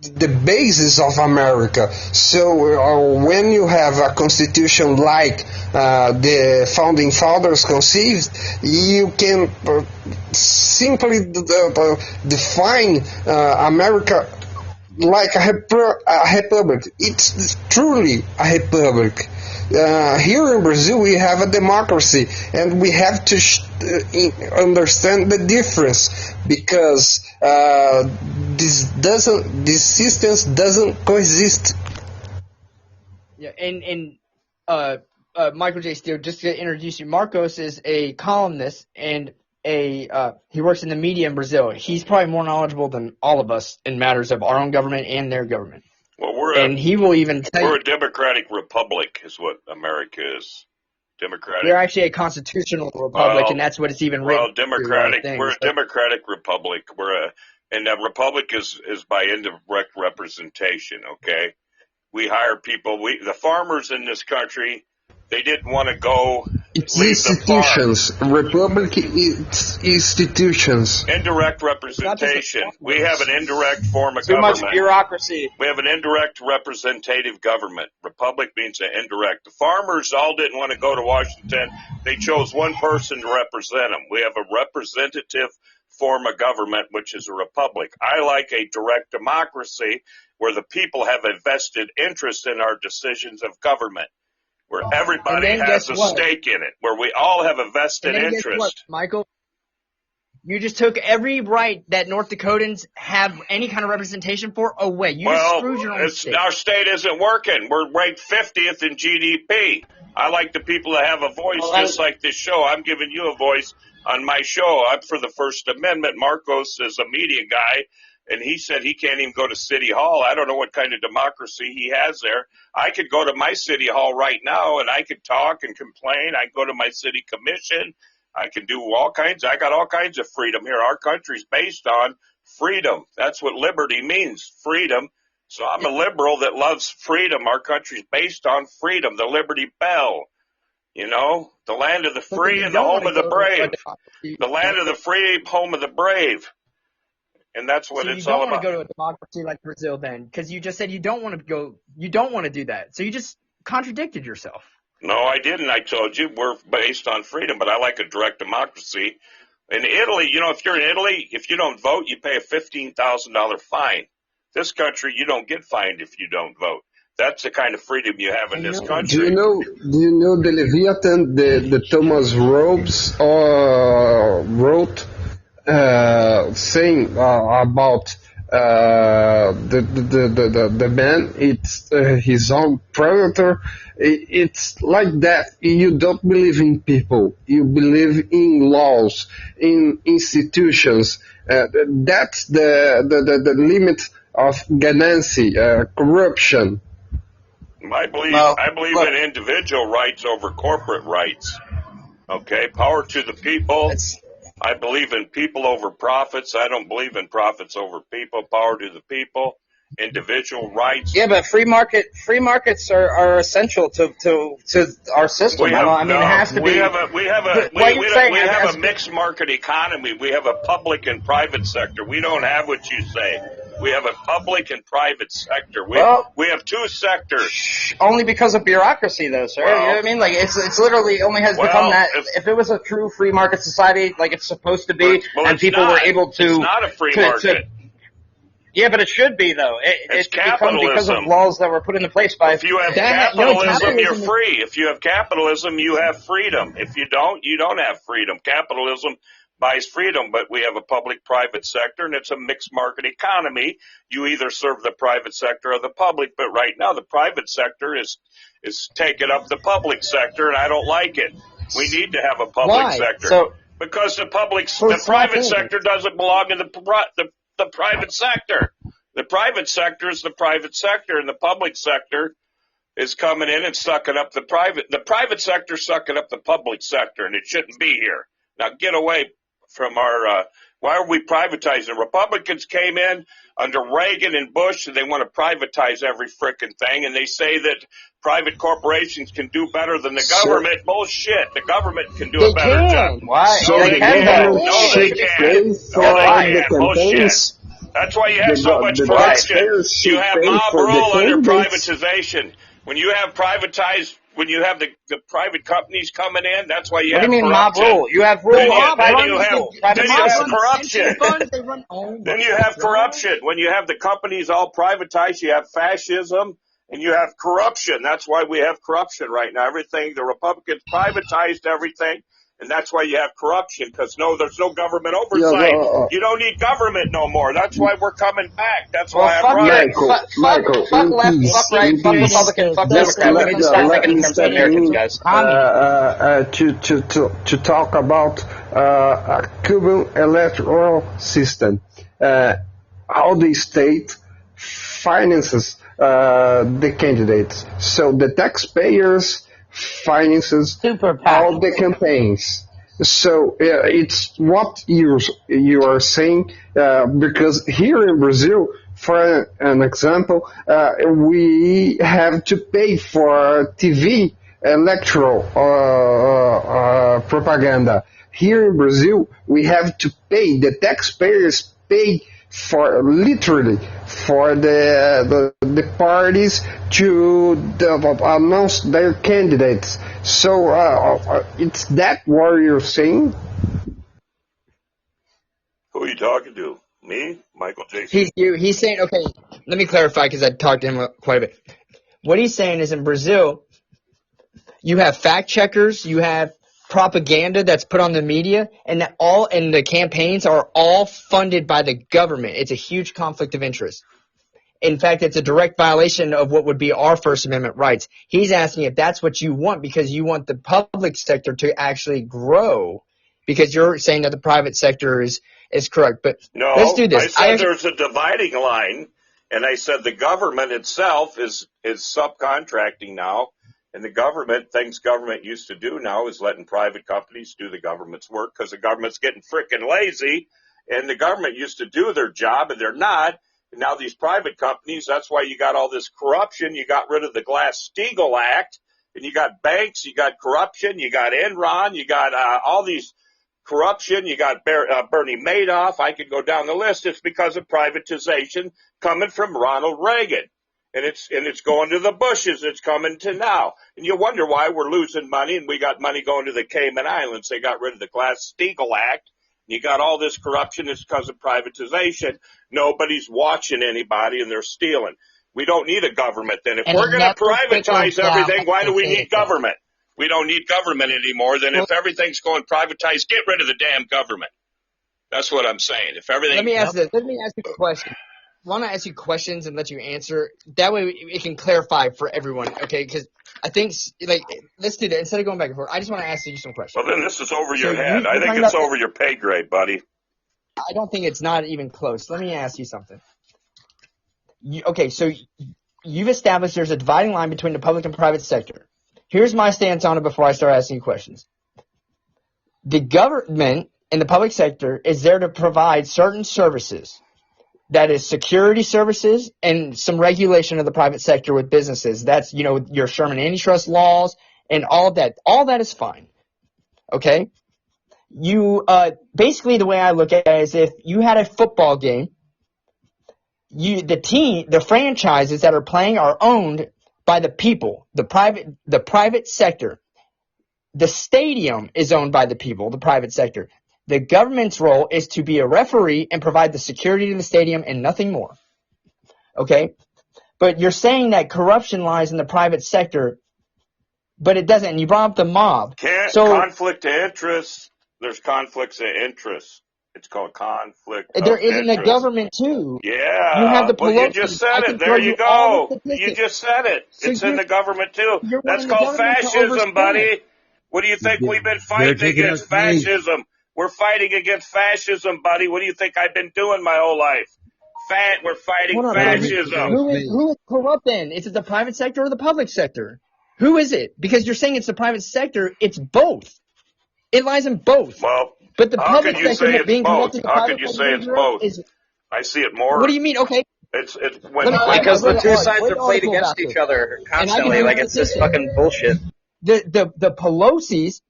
the basis of America. So when you have a constitution like the founding fathers conceived, you can simply define America like a republic. It's truly a republic. Here in Brazil, we have a democracy, and we have to understand the difference, because this system doesn't coexist. Yeah, and Michael J. Steele, just to introduce you, Marcos is a columnist and he works in the media in Brazil. He's probably more knowledgeable than all of us in matters of our own government and their government. Well, he will even tell we're you. a democratic republic is what America is. Democratic. We're actually a constitutional republic, and that's what it's even written. Well, democratic. We're a democratic republic. And a republic is by indirect representation. Okay, we hire people. The farmers in this country, they didn't want to go. It's institutions. Republic is institutions. Indirect representation. We have an indirect form of Too government. much bureaucracy. We have an indirect representative government. Republic means an indirect. The farmers all didn't want to go to Washington. They chose one person to represent them. We have a representative form of government, which is a republic. I like a direct democracy where the people have a vested interest in our decisions of government, where everybody has a stake in it, where we all have a vested interest. Guess what, Michael? You just took every right that North Dakotans have any kind of representation for away. You just screwed your own state. Our state isn't working. We're ranked 50th in GDP. I like the people that have a voice, just like this show. I'm giving you a voice on my show. I'm for the First Amendment. Marcos is a media guy, and he said he can't even go to City Hall. I don't know what kind of democracy he has there. I could go to my City Hall right now, and I could talk and complain. I could go to my city commission. I can do all kinds. I got all kinds of freedom here. Our country's based on freedom. That's what liberty means, freedom. So I'm a liberal that loves freedom. Our country's based on freedom, the Liberty Bell. You know, the land of the free and the home of the brave. The land of the free, home of the brave. And that's what it's all about. You don't want to go to a democracy like Brazil then, because you just said you don't want to go. You don't want to do that. So you just contradicted yourself. No, I didn't. I told you we're based on freedom, but I like a direct democracy. In Italy, if you're in Italy, if you don't vote, you pay a $15,000 fine. This country, you don't get fined if you don't vote. That's the kind of freedom you have in this Do you country. know? Do you know the Leviathan? The Thomas Robes wrote saying about the man. It's his own predator. It's like that. You don't believe in people. You believe in laws, in institutions. That's the limit of Ganassi, corruption. I believe Well, look, in individual rights over corporate rights. Okay, power to the people. It's I believe in people over profits. I don't believe in profits over people. Power to the people. Individual rights. yeah, but free markets are essential to our system. We have I mean, it has to we be. have a What you're saying, we have as- a mixed market economy. We have a public and private sector. We don't have what you say. We have a public and private sector. Well- we have two sectors. Only because of bureaucracy, though, sir. Well- you know what I mean? Like it's literally only has Well, become that. if- If it was a true free market society, like it's supposed to be, Well, and it's people not. were able to. It's not a free to- market. Yeah, but it should be though. It's It's become because of capitalism. laws that were put into place by. If you have That- capitalism, no, you're capitalism- free. If you have capitalism, you have freedom. If you don't, you don't have freedom. Capitalism buys freedom, but we have a public-private sector, and it's a mixed market economy. You either serve the private sector or the public, but right now the private sector is taking up the public sector, and I don't like it. We need to have a public Why? sector. So- because the For private small sector doesn't belong in the private sector. The private sector is the private sector, and the public sector is coming in and sucking up the private sector sucking up the public sector, and it shouldn't be here. Now get away from our, why are we privatizing? Republicans came in under Reagan and Bush, and they want to privatize every frickin' thing, and they say that private corporations can do better than the government. Bullshit. The government can do a They better can. job. Why? So they the can government though. No, they should can't. pay for No, they the can't. Bullshit. campaigns. That's why you have so much The corruption. taxpayers should You have pay mob for the rule under candidates. privatization. When you have the private companies coming in, that's why you What do have you mean mob corruption. rule? You have rule. Then you of private- have private citizens. corruption. They run Then you have corruption. When you have the companies all privatized, you have fascism and you have corruption. That's why we have corruption right now. The Republicans privatized everything, and that's why you have corruption, because there's no government oversight. You don't need government no more. That's why we're coming back. That's Well, why I'm fuck running. Michael, fuck left, please, fuck right, fuck please. Republican, fuck Just Democrat. We need to start let thinking in me terms of step Americans, in, guys. to talk about a Cuban electoral system. How the state finances the candidates. So the taxpayers finances Super PAC. all the campaigns. So it's what you are saying, because here in Brazil, for an example, we have to pay for TV electoral propaganda. Here in Brazil, we have to pay. The taxpayers pay for literally for the parties to announce their candidates. So it's that what you're saying? Who are you talking to? Me? Michael J. He's saying, okay, let me clarify because I talked to him quite a bit. What he's saying is in Brazil, you have fact checkers, you have propaganda that's put on the media, and the campaigns are all funded by the government. It's a huge conflict of interest. In fact, it's a direct violation of what would be our First Amendment rights. He's asking if that's what you want because you want the public sector to actually grow, because you're saying that the private sector is correct. But No, let's do this. I said there's a dividing line, and I said the government itself is subcontracting now, and the government, things government used to do now is letting private companies do the government's work because the government's getting frickin' lazy, and the government used to do their job, and they're not. And now these private companies, that's why you got all this corruption. You got rid of the Glass-Steagall Act, and you got banks, you got corruption, you got Enron, you got all these corruption, you got Bernie Madoff. I could go down the list. It's because of privatization coming from Ronald Reagan. And it's going to the Bushes. It's coming to now. And you wonder why we're losing money, and we got money going to the Cayman Islands. They got rid of the Glass-Steagall Act. You got all this corruption. It's because of privatization. Nobody's watching anybody, and they're stealing. We don't need a government then. If And we're it going to never privatize trickles down everything, why do we like need government? We don't need government anymore. Then if everything's going privatized, get rid of the damn government. That's what I'm saying. If everything. Let me ask you a question. I want to ask you questions and let you answer. That way it can clarify for everyone, okay? Because I think, like, let's do that. Instead of going back and forth, I just want to ask you some questions. Well, then this is over So your head. I think talking it's about- over your pay grade, buddy. I don't think it's not even close. Let me ask you something. Okay, so you've established there's a dividing line between the public and private sector. Here's my stance on it before I start asking you questions. The government and the public sector is there to provide certain services. That is security services and some regulation of the private sector with businesses. That's, your Sherman antitrust laws and all of that. All that is fine. Okay? Basically the way I look at it is if you had a football game, the franchises that are playing are owned by the people, the private sector. The stadium is owned by the people, the private sector. The government's role is to be a referee and provide the security to the stadium and nothing more. Okay? But you're saying that corruption lies in the private sector, but it doesn't. And you brought up the mob. Conflict of interest. There's conflicts of interest. It's called conflict of There isn't interest. a government, too. Yeah. You have the well, you Pelosi. just I said can it. throw There you you all go. the statistics. You just said it. So It's in the government, too. you're That's wanting the called government to fascism, overspend. buddy. What do you think we've been fighting taking against? us away. Fascism. We're fighting against fascism, buddy. What do you think I've been doing my whole life? We're fighting Hold on, fascism. Who is corrupt then? Is it the private sector or the public sector? Who is it? Because you're saying it's the private sector. It's both. It lies in both. Well, But the how public could you sector say it's being both? corrupted, the How private could you sector say being it's corrupt both? is. I see it more. What do you mean? Okay. It's when Let me- I Because read the two an sides article are played about against this. each other And I can constantly. read Like, it's just statistics. fucking bullshit. The Pelosi's,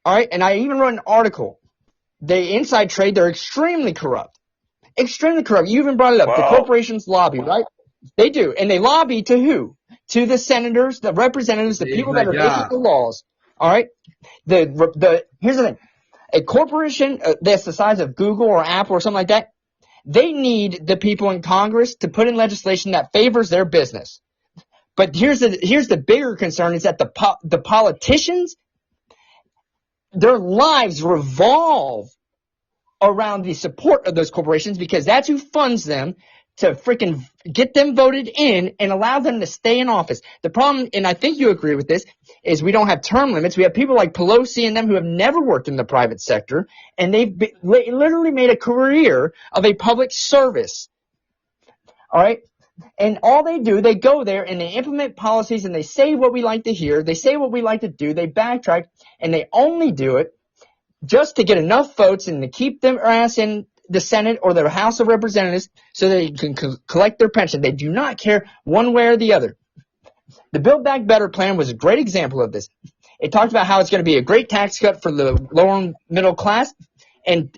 all right, and I even wrote an article. They inside trade, they're extremely corrupt. Extremely corrupt. You even brought it up. The Wow. corporations lobby, right? They do. And they lobby to who? To the senators, the representatives, the people that are making the laws. All right? Here's the thing. A corporation that's the size of Google or Apple or something like that, they need the people in Congress to put in legislation that favors their business. But here's the bigger concern is that the politicians, their lives revolve around the support of those corporations because that's who funds them to freaking get them voted in and allow them to stay in office. The problem, and I think you agree with this, is we don't have term limits. We have people like Pelosi and them who have never worked in the private sector, and they've literally made a career of a public service. All right? And all they do, they go there and they implement policies and they say what we like to hear. They say what we like to do. They backtrack, and they only do it just to get enough votes and to keep their ass in the Senate or the House of Representatives so they can collect their pension. They do not care one way or the other. The Build Back Better plan was a great example of this. It talked about how it's going to be a great tax cut for the lower and middle class and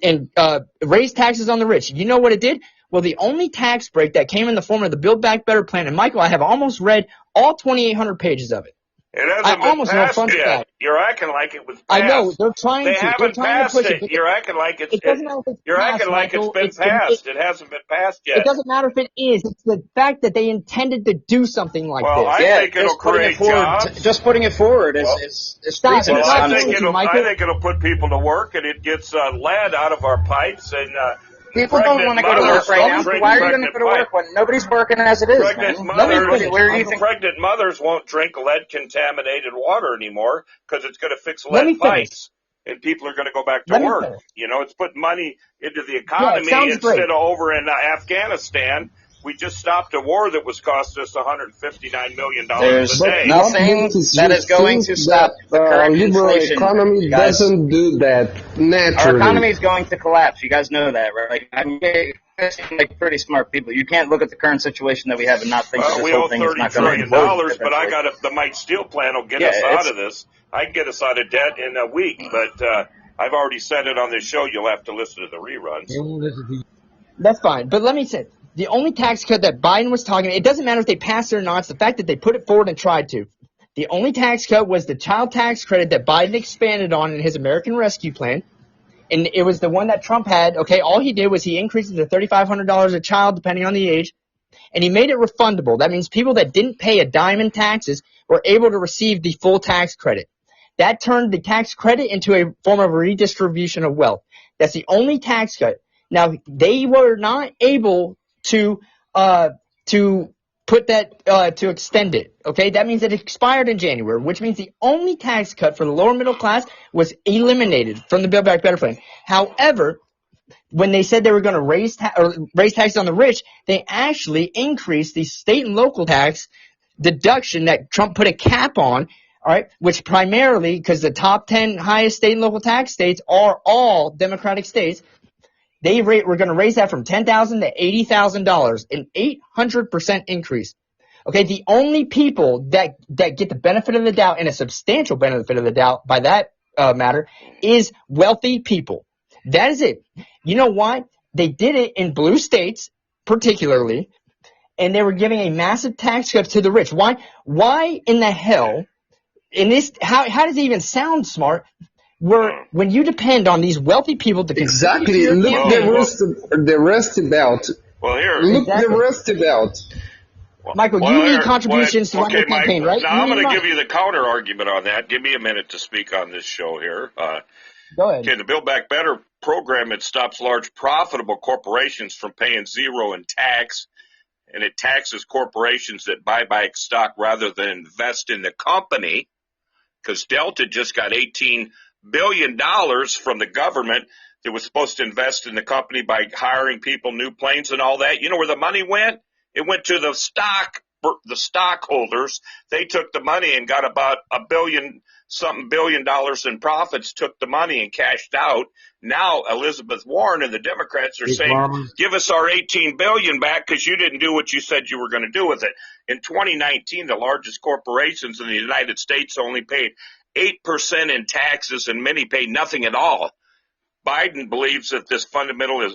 raise taxes on the rich. You know what it did? Well, the only tax break that came in the form of the Build Back Better plan, and Michael, I have almost read all 2,800 pages of it. It hasn't been passed yet. You're acting like it was passed. I know they're trying They to. haven't They're trying passed to push it. it. You're acting like it's. It doesn't matter if it's You're passed, acting like Michael. it's been passed. It hasn't been passed yet. It doesn't matter if it is. It's the fact that they intended to do something like Well, this. I think it'll create jobs. Just putting it forward is Stop. reason. Well, It's I not think going to, I Michael. think it'll put people to work, and it gets lead out of our pipes. And People don't want to go to work right now. So why are you going to go to work when nobody's working as it is, Pregnant man? mothers, Where do you think? pregnant mothers won't drink lead-contaminated water anymore because it's going to fix Let me lead finish. pipes, and people are going to go back to Let me work. finish. You know, it's putting money into the economy sounds instead great. of over in Afghanistan. We just stopped a war that was costing us $159 million There's a day. nothing that is going to stop the current liberal inflation. economy guys. doesn't do that Our naturally. economy is going to collapse. You guys know that, right? Like, I mean, you guys seem like pretty smart people. You can't look at the current situation that we have and not think that Well, this we whole owe thing is $30 not going to trillion, implode but I eventually. got the Mike Steel plan will get Yeah, us out it's- of this. I can get us out of debt in a week, but I've already said it on this show. You'll have to listen to the reruns. They won't listen to you. That's fine. But let me say, The only tax cut that Biden was talking about, it doesn't matter if they passed it or not, it's the fact that they put it forward and tried to. The only tax cut was the child tax credit that Biden expanded on in his American Rescue Plan. And it was the one that Trump had. Okay, all he did was he increased it to $3,500 a child, depending on the age, and he made it refundable. That means people that didn't pay a dime in taxes were able to receive the full tax credit. That turned the tax credit into a form of redistribution of wealth. That's the only tax cut. Now, they were not able to put that, to extend it. Okay, that means it expired in January, which means the only tax cut for the lower middle class was eliminated from the Build Back Better plan. However, when they said they were going to raise taxes on the rich, they actually increased the state and local tax deduction that Trump put a cap on. All right, which primarily, because the top 10 highest state and local tax states are all Democratic states, we're going to raise that from $10,000 to $80,000, an 800% increase. Okay, the only people that get the benefit of the doubt, and a substantial benefit of the doubt by that matter, is wealthy people. That is it. You know why? They did it in blue states, particularly, and they were giving a massive tax cut to the rich. Why? Why in the hell? In this, how does it even sound smart? When you depend on these wealthy people to exactly look the Rusty Belt. Well, here, look the Rusty Belt. Michael, you need contributions to run your campaign, right? Now I'm going to give you the counter argument on that. Give me a minute to speak on this show here. Go ahead. Okay, the Build Back Better program, it stops large profitable corporations from paying zero in tax, and it taxes corporations that buy back stock rather than invest in the company, because Delta just got $18 billion from the government that was supposed to invest in the company by hiring people, new planes and all that. You know where the money went? It went to the stockholders. They took the money and got about $1 billion in profits, took the money and cashed out. Now Elizabeth Warren and the Democrats are saying, give us our $18 billion back because you didn't do what you said you were going to do with it. In 2019, the largest corporations in the United States only paid 8% in taxes, and many paid nothing at all. Biden believes that this fundamentally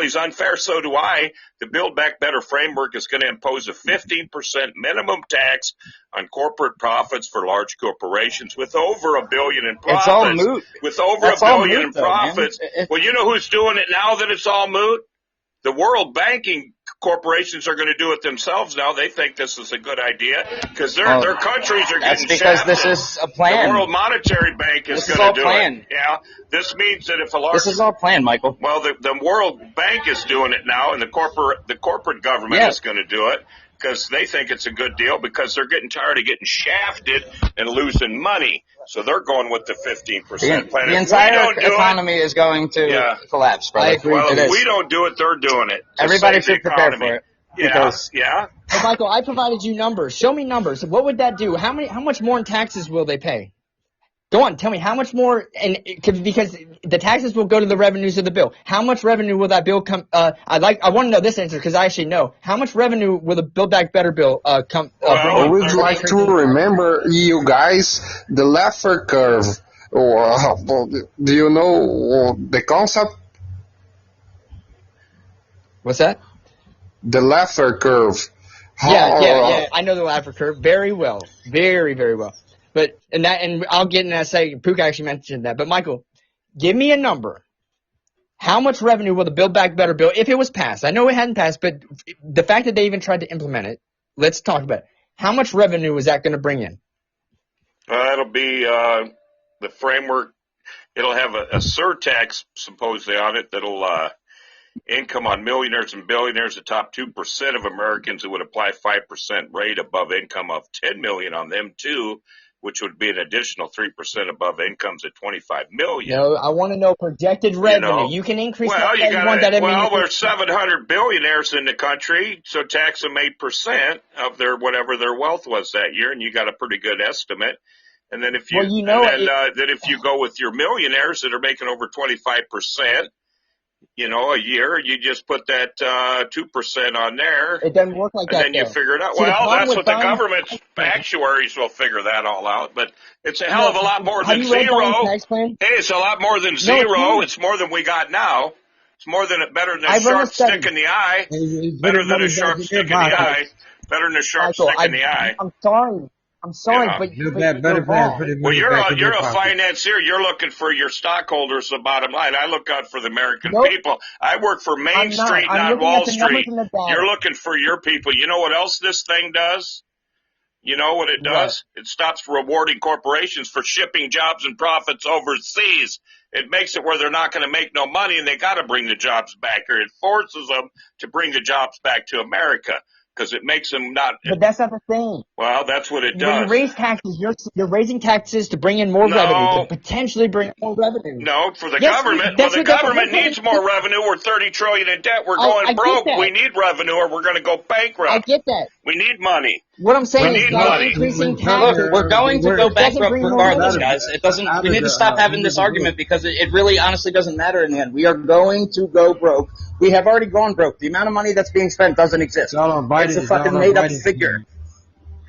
is unfair. So do I. The Build Back Better framework is going to impose a 15% minimum tax on corporate profits for large corporations with over $1 billion in profits. It's all moot. With over $1 billion in profits. Well, you know who's doing it now that it's all moot? The world banking corporations are going to do it themselves now. They think this is a good idea because their countries are getting shafted. That's because this is a plan. The World Monetary Bank is going to do it. Yeah, this means that if a large... This is all planned, Michael. Well, the World Bank is doing it now, and the corporate government is going to do it because they think it's a good deal because they're getting tired of getting shafted and losing money. So they're going with the 15% plan. The entire economy is going to collapse, brother. I agree. Well, if we don't do it, they're doing it. Everybody should prepare for it. Yeah. Hey, Michael, I provided you numbers. Show me numbers. What would that do? How much more in taxes will they pay? Go on, tell me how much more, and because the taxes will go to the revenues of the bill. How much revenue will that bill come? I want to know this answer because I actually know. How much revenue will the Build Back Better bill come? I would like to remember you guys the Laffer curve. Do you know the concept? What's that? The Laffer curve. Yeah. I know the Laffer curve very well, very, very well. And I'll get in that second. Pook actually mentioned that. But Michael, give me a number. How much revenue will the Build Back Better bill, if it was passed? I know it hadn't passed, but the fact that they even tried to implement it, let's talk about it. How much revenue is that going to bring in? It'll be the framework. It'll have a surtax supposedly on it that'll income on millionaires and billionaires, the top 2% of Americans who would apply 5% rate above income of $10 million on them too, which would be an additional 3% above incomes at $25 million. No, I want to know projected revenue. You can increase there's 700 billionaires in the country, so tax them 8% of their whatever their wealth was that year, and you got a pretty good estimate. And then if you if you go with your millionaires that are making over 25%, a year, you just put that 2% on there. It doesn't work like that. And then you figure it out. Well, that's what the government's actuaries will figure that all out. But it's a hell of a lot more than zero. Hey, it's a lot more than zero. It's more than we got now. It's better than a I've run a sharp study. stick in the eye. He's Better putting than a money sharp back in stick in your the pocket. eye. Better than a sharp Michael, stick in the eye. I'm sorry. I'm sorry, Yeah. but Your you're better plan is wrong. putting Well, money back in you're your a pocket. financier. You're looking for your stockholders. The bottom line. I look out for the American Nope, people. I work for Main I'm not. Street, I'm not looking Wall at the numbers Street. and the data. You're looking for your people. You know what else this thing does? You know what it What? does? It stops rewarding corporations for shipping jobs and profits overseas. It makes it where they're not going to make no money and they got to bring the jobs back, or it forces them to bring the jobs back to America because it makes them not. But that's not the thing. Well, that's what it When you does. raise taxes, you're raising taxes to bring in more revenue, No, to potentially bring in more revenue. no, for the Yes, government. Well, that's the what that's the whole government point. needs more revenue. We're $30 trillion in debt. We're I going get broke. that. We need revenue, or we're going to go I bankrupt. get that. We need money. What I'm We saying is need by money. increasing When Look, taxes, we're going to go it doesn't bankrupt bring more regardless, revenue. guys. It doesn't. out We of need to the stop having we this need to do argument it. because it really honestly doesn't matter in the end. We are going to go broke. We have already gone broke. The amount of money that's being spent doesn't exist. It's all on It's Biden. a It's all fucking on made up Biden's figure. plan.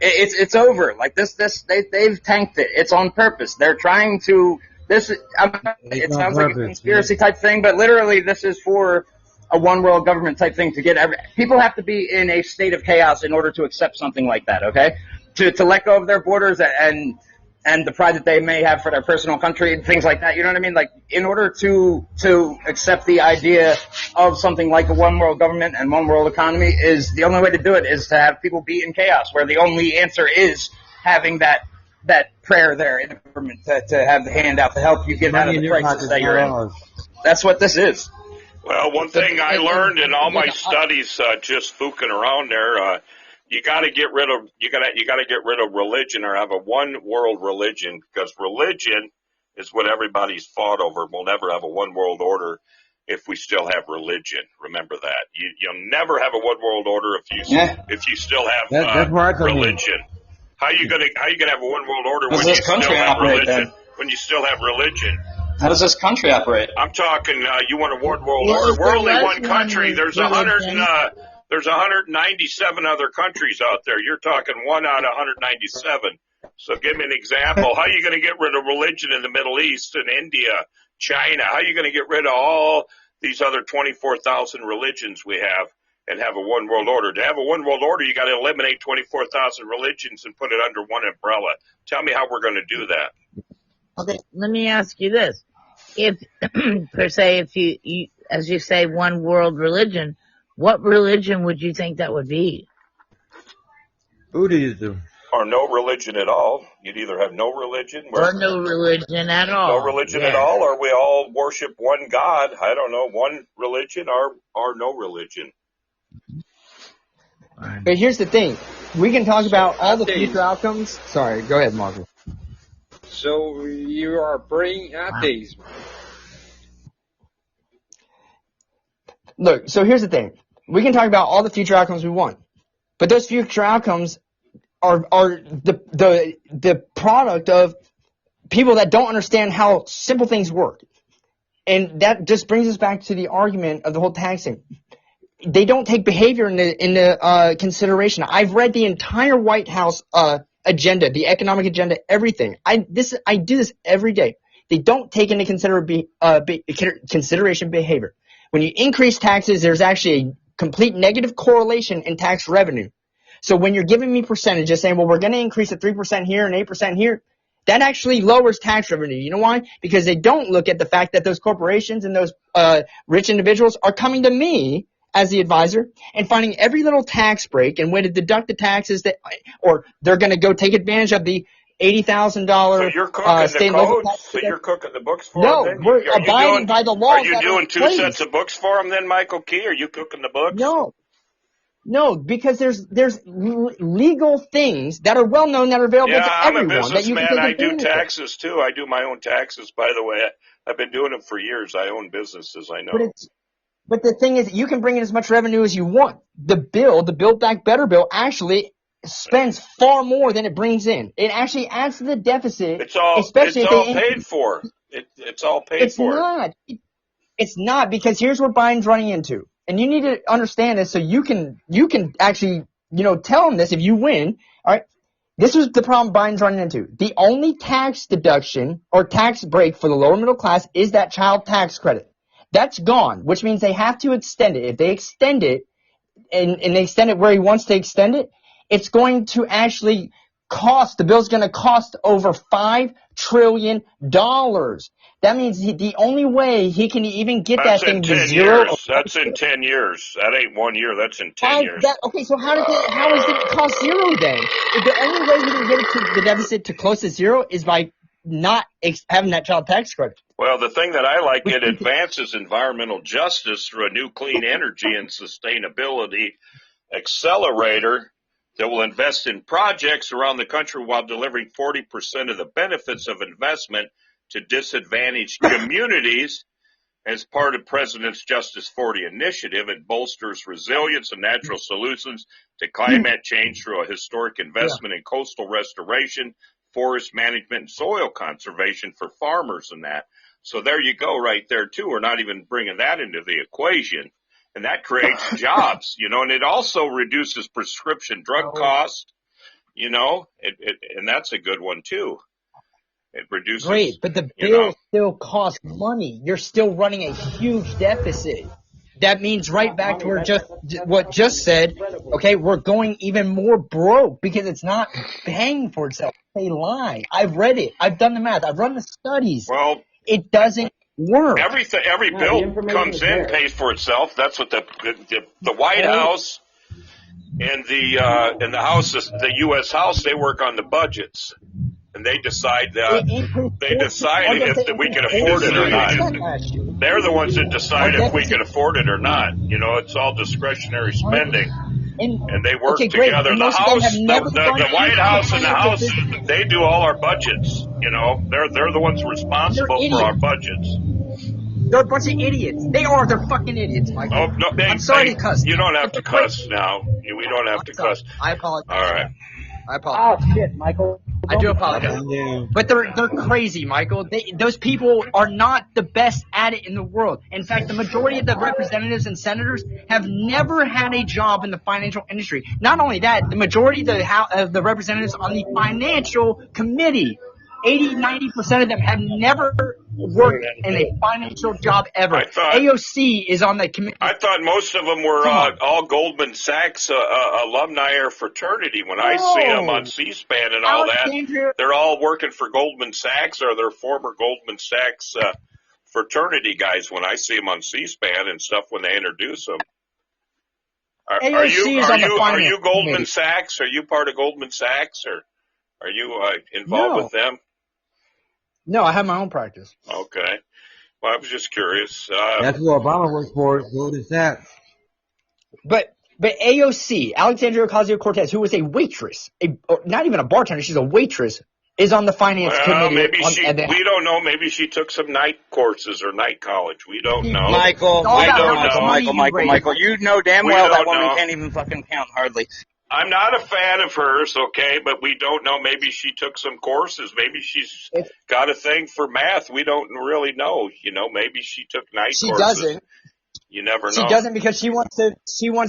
It's over. Like they've tanked it. It's on purpose. They're trying to. It's It on sounds like a purpose. conspiracy type thing, but literally this is for a one world government type thing to get people have to be in a state of chaos in order to accept something like that. Okay, to let go of their borders and the pride that they may have for their personal country and things like that. You know what I mean? Like in order to accept the idea of something like a one world government and one world economy is the only way to do it is to have people be in chaos, where the only answer is having that prayer there in the government to have the hand out to help you get out Money of in the your crisis pocket, that you're not in. ours. That's what this is. Well, one thing I learned in all my studies, just spooking around there, you got to get rid of religion, or have a one world religion, because religion is what everybody's fought over. We'll never have a one world order if we still have religion. Remember that. You'll never have a one world order if you still have That's where I come in. religion. How you gonna have a one world order How does when you this still country have operate, religion? then? When you still have religion. How does this country operate? I'm talking. You want a one world Well, order? if We're there only was one country. one There's religion- there's 197 other countries out there. You're talking one out of 197. So give me an example. How are you going to get rid of religion in the Middle East and India, China? How are you going to get rid of all these other 24,000 religions we have and have a one world order? To have a one world order, you got to eliminate 24,000 religions and put it under one umbrella. Tell me how we're going to do that. Okay, let me ask you this. If, per se, if you, as you say, one world religion, what religion would you think that would be? Buddhism. Or no religion at all. You'd either have no religion Or no religion at all? no religion at Yeah. all, or we all worship one God. I don't know, one religion or no religion. But here's the thing. We can talk about all the future outcomes. Sorry, go ahead, Marcus. So you are praying atheism. Look, so here's the thing. We can talk about all the future outcomes we want. But those future outcomes are the product of people that don't understand how simple things work. And that just brings us back to the argument of the whole taxing. They don't take behavior into consideration. I've read the entire White House agenda, the economic agenda, everything. I do this every day. They don't take into consideration behavior. When you increase taxes, there's actually a complete negative correlation in tax revenue. So when you're giving me percentages saying, well, we're going to increase it 3% here and 8% here, that actually lowers tax revenue. You know why? Because they don't look at the fact that those corporations and those rich individuals are coming to me as the advisor and finding every little tax break and way to deduct the taxes that, or they're going to go take advantage of the $80,000 So you're cooking state the and local codes? tax So credit. you're cooking the books for No, them? Then? we're Are you abiding doing, by the laws Are you that are doing in two place. sets of books for them then, Michael Key? Are you cooking the books? No, because there's legal things that are well known that are available Yeah, to I'm a everyone that you can businessman. take I do advantage of. taxes too. I do my own taxes, by the way. I've been doing them for years. I own businesses, I know. But the thing is, you can bring in as much revenue as you want. The Build Back Better bill, actually spends far more than it brings in. It actually adds to the deficit. It's all especially if they paid for. It's all paid It's for. not. It's not, because here's what Biden's running into. And you need to understand this so you can actually, tell them this if you win. All right. This is the problem Biden's running into. The only tax deduction or tax break for the lower middle class is that child tax credit. That's gone, which means they have to extend it. If they extend it, and they extend it where he wants to extend it, it's going to actually the bill's going to cost over $5 trillion. That means the only way he can even get That's that thing in to 10 zero. years. That's in 10 years. That ain't 1 year. That's in 10 years. Okay, so how is it cost zero then? If the only way he can get it to the deficit to close to zero is by not having that child tax credit. Well, the thing that I like, it advances environmental justice through a new clean energy and sustainability accelerator that will invest in projects around the country while delivering 40% of the benefits of investment to disadvantaged communities as part of President's Justice 40 initiative. It bolsters resilience and natural solutions to climate change through a historic investment in coastal restoration, forest management, and soil conservation for farmers and that. So there you go right there, too. We're not even bringing that into the equation. And that creates jobs, and it also reduces prescription drug costs, and that's a good one, too. It reduces. Great, but the bill still costs money. You're still running a huge deficit. That means right back to what just said, okay, we're going even more broke because it's not paying for itself. They lie. I've read it. I've done the math. I've run the studies. Well, it doesn't work. Every bill comes in, pays for itself. That's what the White House and the House, the U.S. House, they work on the budgets. And they decide if we can afford it or not. They're the ones that decide if we can afford it or not. It's all discretionary spending. And they work together. The House, the White House and the House, they do all our budgets. They're the ones responsible for our budgets. They're a bunch of idiots. They're fucking idiots, Michael. Oh, no, I'm sorry to cuss. You don't have to cuss now. We don't have to cuss. I apologize. All right. I apologize. Oh, shit, Michael. I do apologize. But they're crazy, Michael. Those people are not the best at it in the world. In fact, the majority of the representatives and senators have never had a job in the financial industry. Not only that, the majority of the representatives on the financial committee, 80-90% of them have never worked in a financial job ever. AOC is on the committee. I thought most of them were all Goldman Sachs alumni or fraternity. When I see them on C-SPAN and all that, they're all working for Goldman Sachs or they're former Goldman Sachs fraternity guys when I see them on C-SPAN and stuff when they introduce them. Are you Goldman Sachs? Are you part of Goldman Sachs or are you involved with them? No, I have my own practice. Okay. Well, I was just curious. That's what Obama works for. What is that? But AOC, Alexandria Ocasio-Cortez, who was a waitress, not even a bartender, she's a waitress, is on the finance committee. We don't know. Maybe she took some night courses or night college. We don't know. Michael, you know damn well that woman can't even fucking count hardly. I'm not a fan of hers, okay, but we don't know. Maybe she took some courses. Maybe she's got a thing for math. We don't really know. Maybe she took night courses. She doesn't. You never know. She doesn't because she wants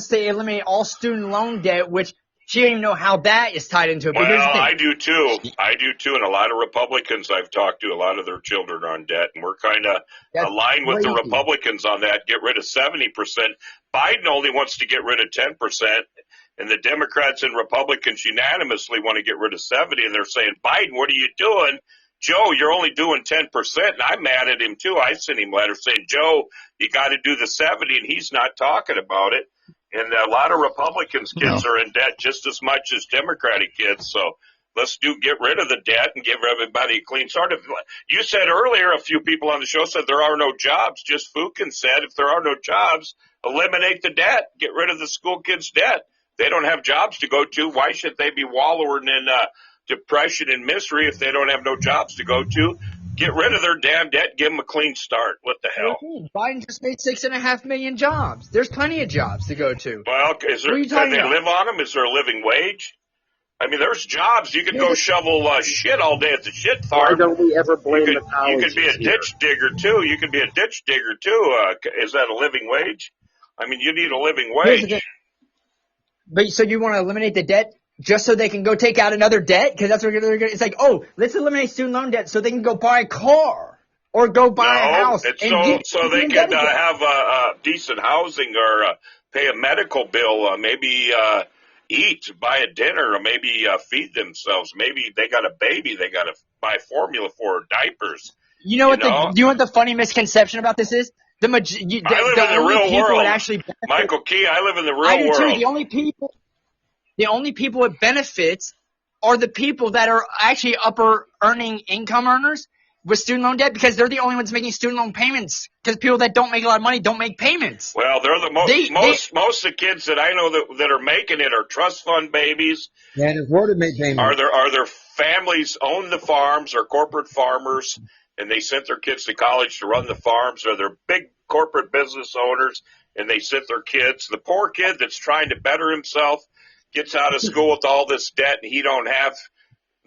to eliminate all student loan debt, which she doesn't even know how that is tied into it. Well, I do too. And a lot of Republicans I've talked to, a lot of their children are on debt, and we're kind of aligned with the Republicans on that. Get rid of 70%. Biden only wants to get rid of 10%. And the Democrats and Republicans unanimously want to get rid of 70, and they're saying, Biden, what are you doing? Joe, you're only doing 10%, and I'm mad at him, too. I sent him letters saying, Joe, you got to do the 70, and he's not talking about it. And a lot of Republicans' kids are in debt just as much as Democratic kids, so let's get rid of the debt and give everybody a clean start. You said earlier, a few people on the show said there are no jobs. Just Fukin said if there are no jobs, eliminate the debt. Get rid of the school kids' debt. They don't have jobs to go to. Why should they be wallowing in depression and misery if they don't have no jobs to go to? Get rid of their damn debt. Give them a clean start. What the hell? Biden just made 6.5 million jobs. There's plenty of jobs to go to. Well, can they live on them? Is there a living wage? I mean, there's jobs. You could go shovel shit all day at the shit farm. Why don't we ever blame the colleges? You could be a ditch digger, too. Is that a living wage? I mean, you need a living wage. But so you want to eliminate the debt just so they can go take out another debt? Because that's what they're going to. It's like, let's eliminate student loan debt so they can go buy a car. or go buy a No, house it's and so they get can indebted. have decent housing or pay a medical bill, maybe eat, buy a dinner, or maybe feed themselves. Maybe they got a baby, they got to buy formula for, diapers. You know what the funny misconception about this is? I live in the real people world. that actually benefit, Michael Key, I live in the I real do world. too. The only people it benefits are the people that are actually upper earning income earners with student loan debt, because they're the only ones making student loan payments, because people that don't make a lot of money don't make payments. Well, they're the most of the kids that I know that are making it are trust fund babies. Can't afford to make payments. Are their families own the farms, or corporate farmers, and they sent their kids to college to run the farms, or they're big corporate business owners and they sent their kids. The poor kid that's trying to better himself gets out of school with all this debt, and he don't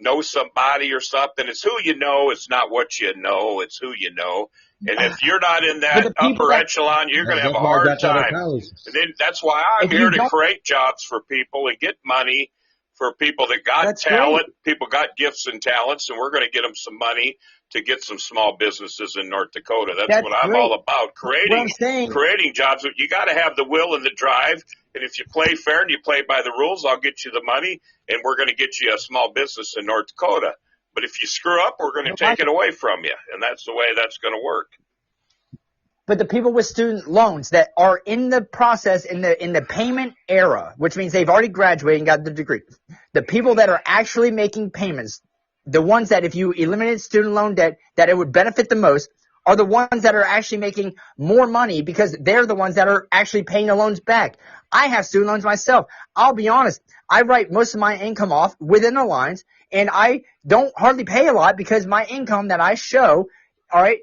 know somebody or something. It's who you know. It's not what you know. It's who you know. And if you're not in that upper echelon, you're going to have a hard time. And then that's why I'm here to create jobs for people and get money for people that got talent. People got gifts and talents, and we're going to get them some money to get some small businesses in North Dakota. That's what I'm all about, creating jobs. You got to have the will and the drive. And if you play fair and you play by the rules, I'll get you the money, and we're going to get you a small business in North Dakota. But if you screw up, we're going to take it away from you, and that's the way that's going to work. But the people with student loans that are in the process, in the payment era, which means they've already graduated and got the degree, the people that are actually making payments, the ones that if you eliminated student loan debt, that it would benefit the most, are the ones that are actually making more money, because they're the ones that are actually paying the loans back. I have student loans myself. I'll be honest. I write most of my income off within the lines, and I don't hardly pay a lot because my income that I show, all right,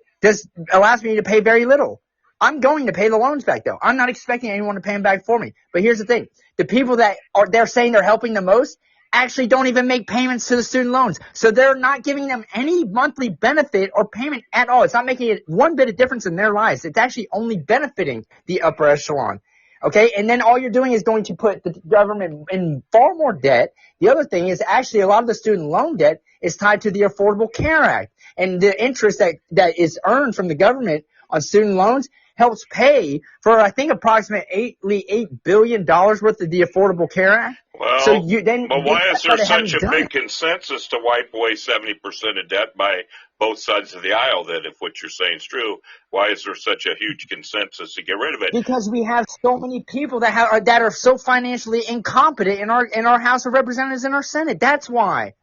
allows me to pay very little. I'm going to pay the loans back, though. I'm not expecting anyone to pay them back for me. But here's the thing. The people that they're saying they're helping the most actually don't even make payments to the student loans. So they're not giving them any monthly benefit or payment at all. It's not making it one bit of difference in their lives. It's actually only benefiting the upper echelon. Okay, and then all you're doing is going to put the government in far more debt. The other thing is actually a lot of the student loan debt is tied to the Affordable Care Act. And the interest that is earned from the government on student loans helps pay for, I think, approximately $8 billion worth of the Affordable Care Act. Well, so why is there such a big consensus to wipe away 70% of debt by both sides of the aisle, then, if what you're saying is true? Why is there such a huge consensus to get rid of it? Because we have so many people that are so financially incompetent in our House of Representatives and our Senate. That's why.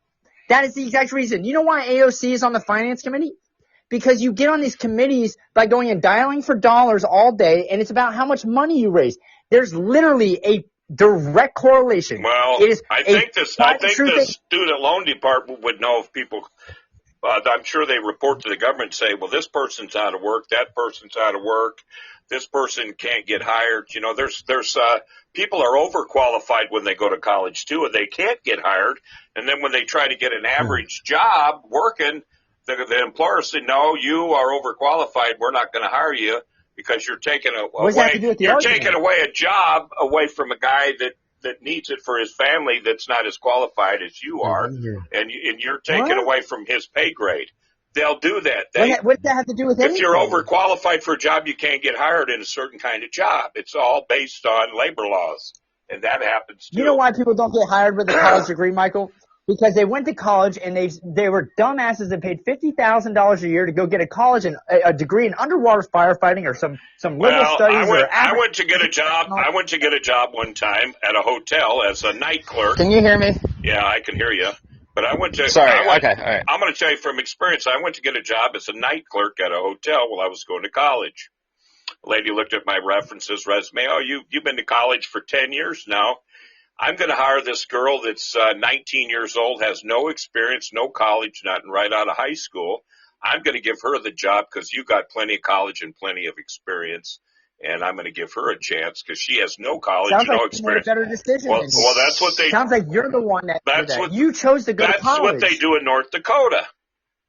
That is the exact reason. You know why AOC is on the Finance Committee? Because you get on these committees by going and dialing for dollars all day, and it's about how much money you raise. There's literally a direct correlation. Well, I think the student loan department would know if people. I'm sure they report to the government and say, well, this person's out of work, that person's out of work, this person can't get hired. You know, there's people are overqualified when they go to college too, and they can't get hired. And then when they try to get an average job working, the employer said, no, you are overqualified. We're not going to hire you because you're taking away a job away from a guy that needs it for his family that's not as qualified as you are, and you're taking away from his pay grade. They'll do that. What does that have to do with anything? If you're overqualified for a job, you can't get hired in a certain kind of job. It's all based on labor laws, and that happens too. You know why people don't get hired with a college degree, Michael? Because they went to college and they were dumbasses that paid $50,000 a year to go get a degree in underwater firefighting or some liberal studies. I went to get a job. I went to get a job one time at a hotel as a night clerk. Can you hear me? Yeah, I can hear you. But I went to. Okay, all right. I'm going to tell you from experience. I went to get a job as a night clerk at a hotel while I was going to college. A lady looked at my references resume. Oh, you've been to college for 10 years now. I'm going to hire this girl that's 19 years old, has no experience, no college, nothing, right out of high school. I'm going to give her the job because you got plenty of college and plenty of experience, and I'm going to give her a chance because she has no college and no experience. Sounds like you made a better decision. Well, that's what they. Sounds like you're the one that did that. You chose to go to college. That's what they do in North Dakota.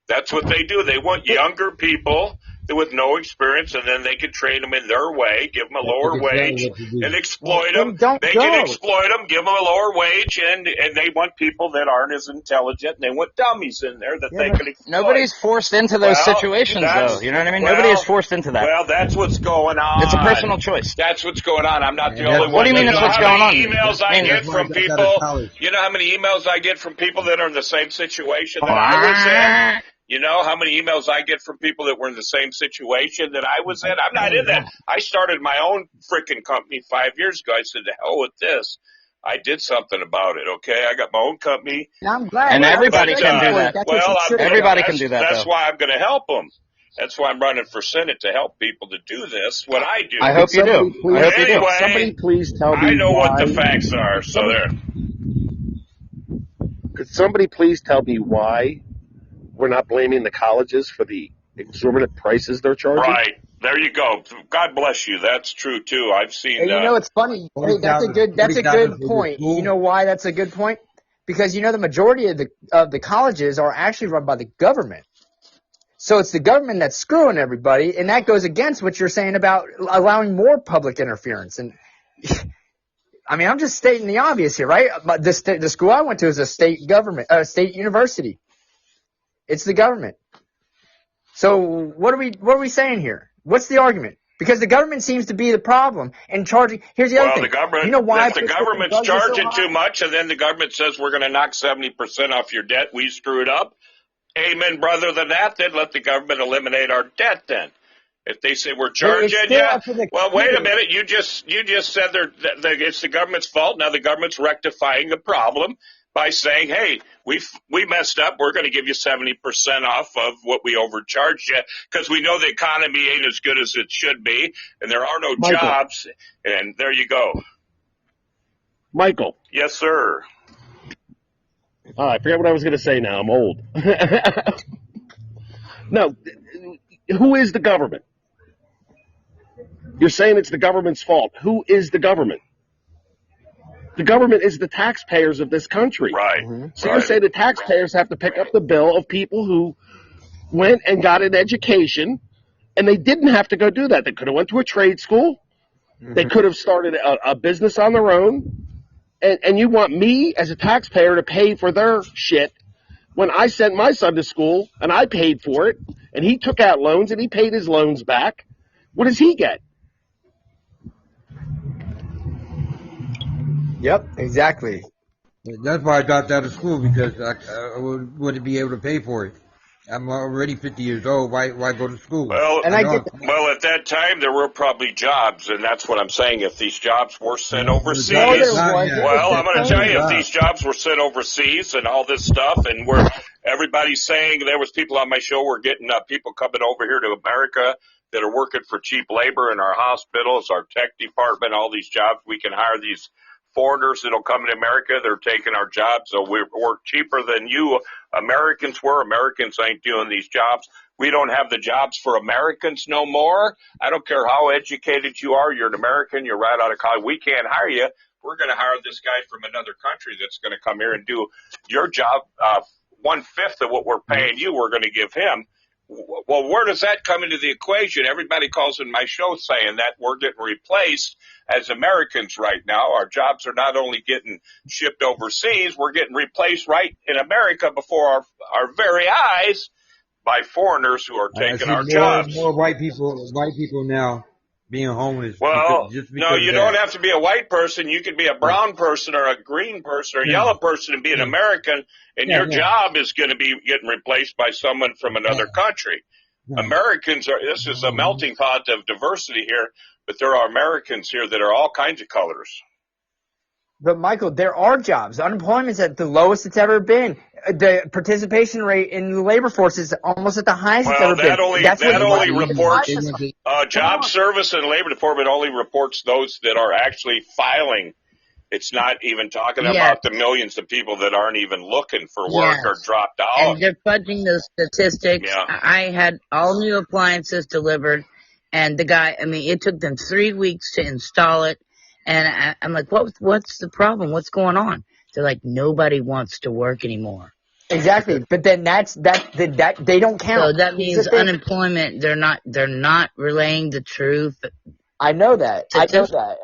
That's what they do. They want younger people with no experience, and then they can train them in their way, give them a lower wage, and exploit them. They can exploit them, give them a lower wage, and they want people that aren't as intelligent, and they want dummies in there that they can exploit. Nobody's forced into those situations, though. You know what I mean? Nobody is forced into that. Well, that's what's going on. It's a personal choice. That's what's going on. I'm not the only one. What do you mean that's what's going on? Emails I get from people. You know how many emails I get from people that are in the same situation that I was in? You know how many emails I get from people that were in the same situation that I was in? I'm not in that. I started my own freaking company 5 years ago. I said, to hell with this. I did something about it, okay? I got my own company. I'm glad. And everybody can do that. Everybody can do that, That's why I'm going to help them. That's why I'm running for Senate, to help people to do this, what I do. I hope you do. Anyway, somebody please tell me I know why. what the facts are, so there. Could somebody please tell me why we're not blaming the colleges for the exorbitant prices they're charging? Right. There you go. God bless you. That's true, too. I've seen And you know, it's funny. Hey, that's a good point. You know why that's a good point? Because, you know, the majority of the colleges are actually run by the government. So it's the government that's screwing everybody, and that goes against what you're saying about allowing more public interference. And I mean, I'm just stating the obvious here, right? But the school I went to is a state university. It's the government. So what are we saying here? What's the argument? Because the government seems to be the problem and charging. Here's the other thing. The government, you know why? If the government's charging too much, and then the government says we're going to knock 70% off your debt, we screwed up. Amen, brother. Than that, then let the government eliminate our debt. Then, if they say we're charging you, well, wait a minute. You just said it's the government's fault. Now the government's rectifying the problem by saying, hey, we messed up. We're going to give you 70% off of what we overcharged you because we know the economy ain't as good as it should be, and there are no jobs. And there you go. Michael. Yes, sir. I forget what I was going to say now. I'm old. No, who is the government? You're saying it's the government's fault. Who is the government? The government is the taxpayers of this country. Right. So you say the taxpayers have to pick up the bill of people who went and got an education, and they didn't have to go do that. They could have went to a trade school. They could have started a business on their own. And you want me as a taxpayer to pay for their shit when I sent my son to school and I paid for it and he took out loans and he paid his loans back. What does he get? Yep, exactly. That's why I dropped out of school, because I wouldn't be able to pay for it. I'm already 50 years old. Why go to school? Well, at that time there were probably jobs, and that's what I'm saying. If these jobs were sent overseas, well, I'm going to tell you, if these jobs were sent overseas and all this stuff, and everybody's saying, there was people on my show were getting people coming over here to America that are working for cheap labor in our hospitals, our tech department, all these jobs. We can hire these foreigners that'll come to America. They're taking our jobs, so we're cheaper than you Americans were. Americans ain't doing these jobs. We don't have the jobs for Americans no more. I don't care how educated you are. You're an American. You're right out of college. We can't hire you. We're going to hire this guy from another country that's going to come here and do your job. 1/5 of what we're paying you, we're going to give him. Well, where does that come into the equation? Everybody calls in my show saying that we're getting replaced as Americans right now. Our jobs are not only getting shipped overseas, we're getting replaced right in America before our very eyes by foreigners who are taking our jobs. More white people now being homeless. Well, no, you don't have to be a white person. You could be a brown person or a green person or a yellow person and be an American, and your job is going to be getting replaced by someone from another country. Americans this is a melting pot of diversity here, but there are Americans here that are all kinds of colors. But, Michael, there are jobs. Unemployment's at the lowest it's ever been. The participation rate in the labor force is almost at the highest it's ever been. That only reports job service and labor department only reports those that are actually filing. It's not even talking about the millions of people that aren't even looking for work or dropped out. And they're fudging the statistics. Yeah. I had all new appliances delivered, and the guy, it took them 3 weeks to install it. And I'm like, what's the problem? What's going on? They're like, nobody wants to work anymore. Exactly, but then that they don't count. So that Here's means the thing. unemployment. They're not relaying the truth. I know that. Okay.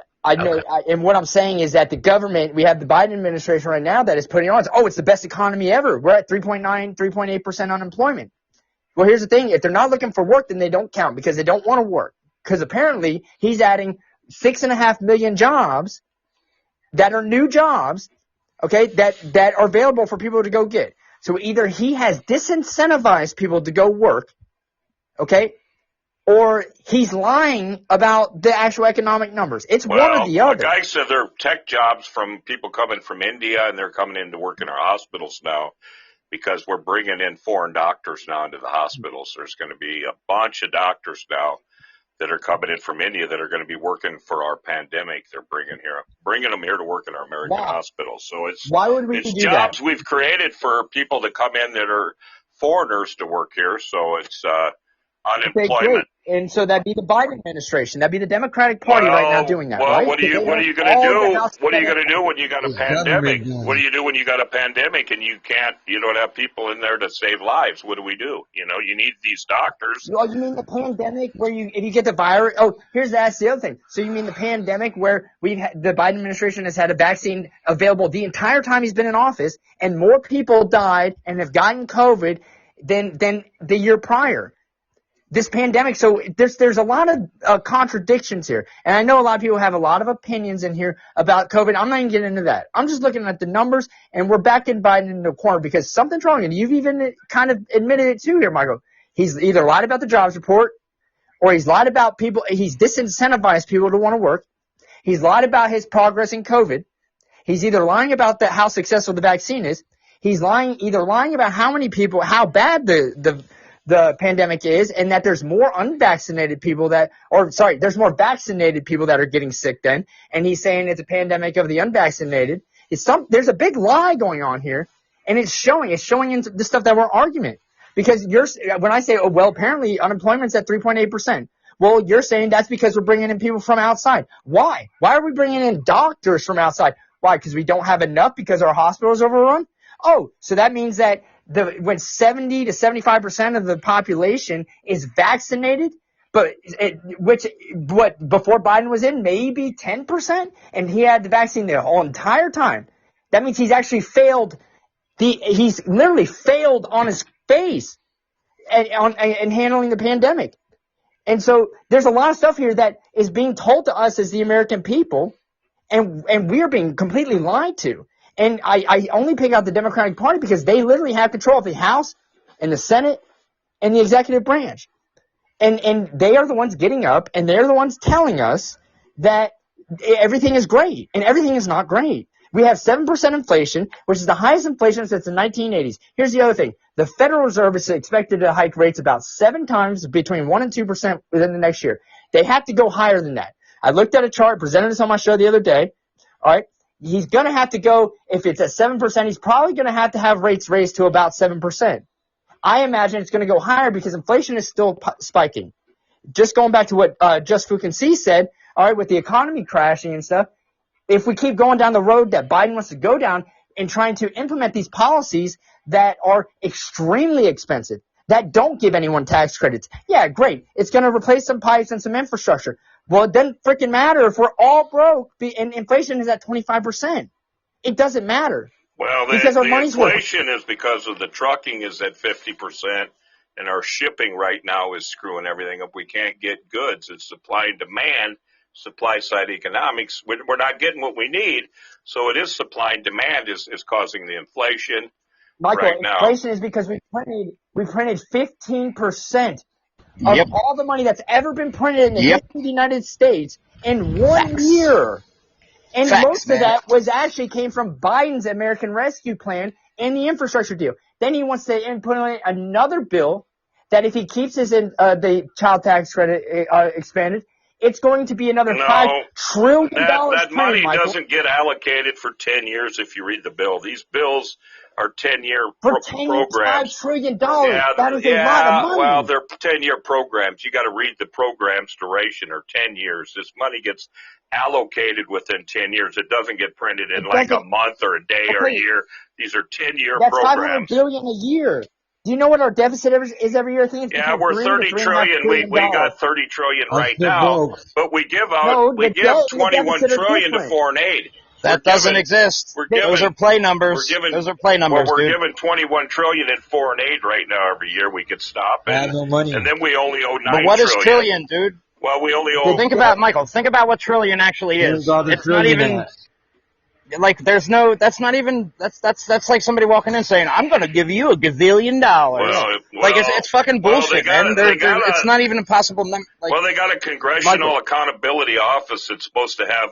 And what I'm saying is that the government, we have the Biden administration right now that is putting on, it's the best economy ever. We're at 3.8% unemployment. Well, here's the thing. If they're not looking for work, then they don't count because they don't want to work. Because apparently he's adding 6.5 million jobs that are new jobs, okay, that are available for people to go get. So either he has disincentivized people to go work, okay, or he's lying about the actual economic numbers. It's one or the other. The guy said there are tech jobs from people coming from India, and they're coming in to work in our hospitals now because we're bringing in foreign doctors now into the hospitals. There's going to be a bunch of doctors now that are coming in from India that are going to be working for our pandemic. They're bringing them here to work in our American hospitals. So why would we it's do jobs that? we've created for people to come in that are foreigners to work here. So it's unemployment. Okay, great. And so that'd be the Biden administration. That'd be the Democratic Party right now doing that, right? What are you going to do? What are you going to do when you got a pandemic? What do you do when you got a pandemic and you don't have people in there to save lives? What do we do? You need these doctors. Oh, you mean the pandemic where if you get the virus? Oh, that's the other thing. So you mean the pandemic where the Biden administration has had a vaccine available the entire time he's been in office, and more people died and have gotten COVID than the year prior. This pandemic, so there's a lot of contradictions here. And I know a lot of people have a lot of opinions in here about COVID. I'm not even getting into that. I'm just looking at the numbers, and we're backing Biden into the corner because something's wrong. And you've even kind of admitted it too here, Michael. He's either lied about the jobs report, or he's lied about people. He's disincentivized people to want to work. He's lied about his progress in COVID. He's either lying about how successful the vaccine is. He's either lying about how bad the pandemic is, and that there's more unvaccinated people there's more vaccinated people that are getting sick then, and he's saying it's a pandemic of the unvaccinated. There's a big lie going on here, and it's showing into the stuff that we're arguing. Because when I say, apparently unemployment's at 3.8%. Well, you're saying that's because we're bringing in people from outside. Why? Why are we bringing in doctors from outside? Why? Because we don't have enough because our hospitals are overrun? Oh, so that means that when 70 to 75% of the population is vaccinated, before Biden was in, maybe 10%, and he had the vaccine the whole entire time. That means he's actually failed. He's literally failed on his face and handling the pandemic. And so there's a lot of stuff here that is being told to us as the American people, and we are being completely lied to. And I only pick out the Democratic Party because they literally have control of the House and the Senate and the executive branch. And they are the ones getting up, and they're the ones telling us that everything is great, and everything is not great. We have 7% inflation, which is the highest inflation since the 1980s. Here's the other thing. The Federal Reserve is expected to hike rates about 7 times, between 1% and 2% within the next year. They have to go higher than that. I looked at a chart, presented this on my show the other day. All right. He's going to have to go, if it's at 7%, he's probably going to have rates raised to about 7%. I imagine it's going to go higher because inflation is still spiking. Just going back to what Just Fukin said, all right, with the economy crashing and stuff, if we keep going down the road that Biden wants to go down and trying to implement these policies that are extremely expensive, that don't give anyone tax credits, yeah, great. It's going to replace some pipes and some infrastructure. Well, it doesn't freaking matter if we're all broke and inflation is at 25%. It doesn't matter. Well, the inflation is because of the trucking is at 50%, and our shipping right now is screwing everything up. We can't get goods. It's supply and demand, supply-side economics. We're not getting what we need, so it is supply and demand is causing the inflation. Michael, right now. Inflation is because we printed 15% of all the money that's ever been printed in the history of the United States in 1 year. And most of that came from Biden's American Rescue Plan and the infrastructure deal. Then he wants to implement another bill that if he keeps the child tax credit expanded, it's going to be another $5 trillion. That money Michael. doesn't get allocated for 10 years if you read the bill. These bills are 10-year For 10 years, $5 programs. trillion. Yeah, That is a lot of money. well, they're 10-year programs. You got to read the program's duration or 10 years. This money gets allocated within 10 years. It doesn't get printed in It like a doesn't. month or a day or a Okay, year. These are 10-year that's $500 programs. billion a year. Do you know what our deficit is every year? I think it's Yeah, between we're 3 to 30 3.5 trillion. trillion We dollars. got 30 trillion I'm right still now, broke. but we give out No, we the give debt and the 21 deficit are trillion to different. foreign aid. That doesn't exist. We're Those giving are play we're numbers. giving Those are play well, numbers, we're dude. giving 21 trillion in foreign aid right now every year. We could stop I have it, no money. and then we only owe 9 But what is trillion. trillion, dude? Well, we only The owe. Think debt, about, Michael, think about what trillion actually Where's is. all the It's not trillion even, at? like, there's no, that's not even, that's like somebody walking in saying, I'm gonna give you $1 gazillion. Like, it's fucking Well, they bullshit, got man. they got It's not even a possible number. Like, well, they got a congressional Michael. accountability office that's supposed to have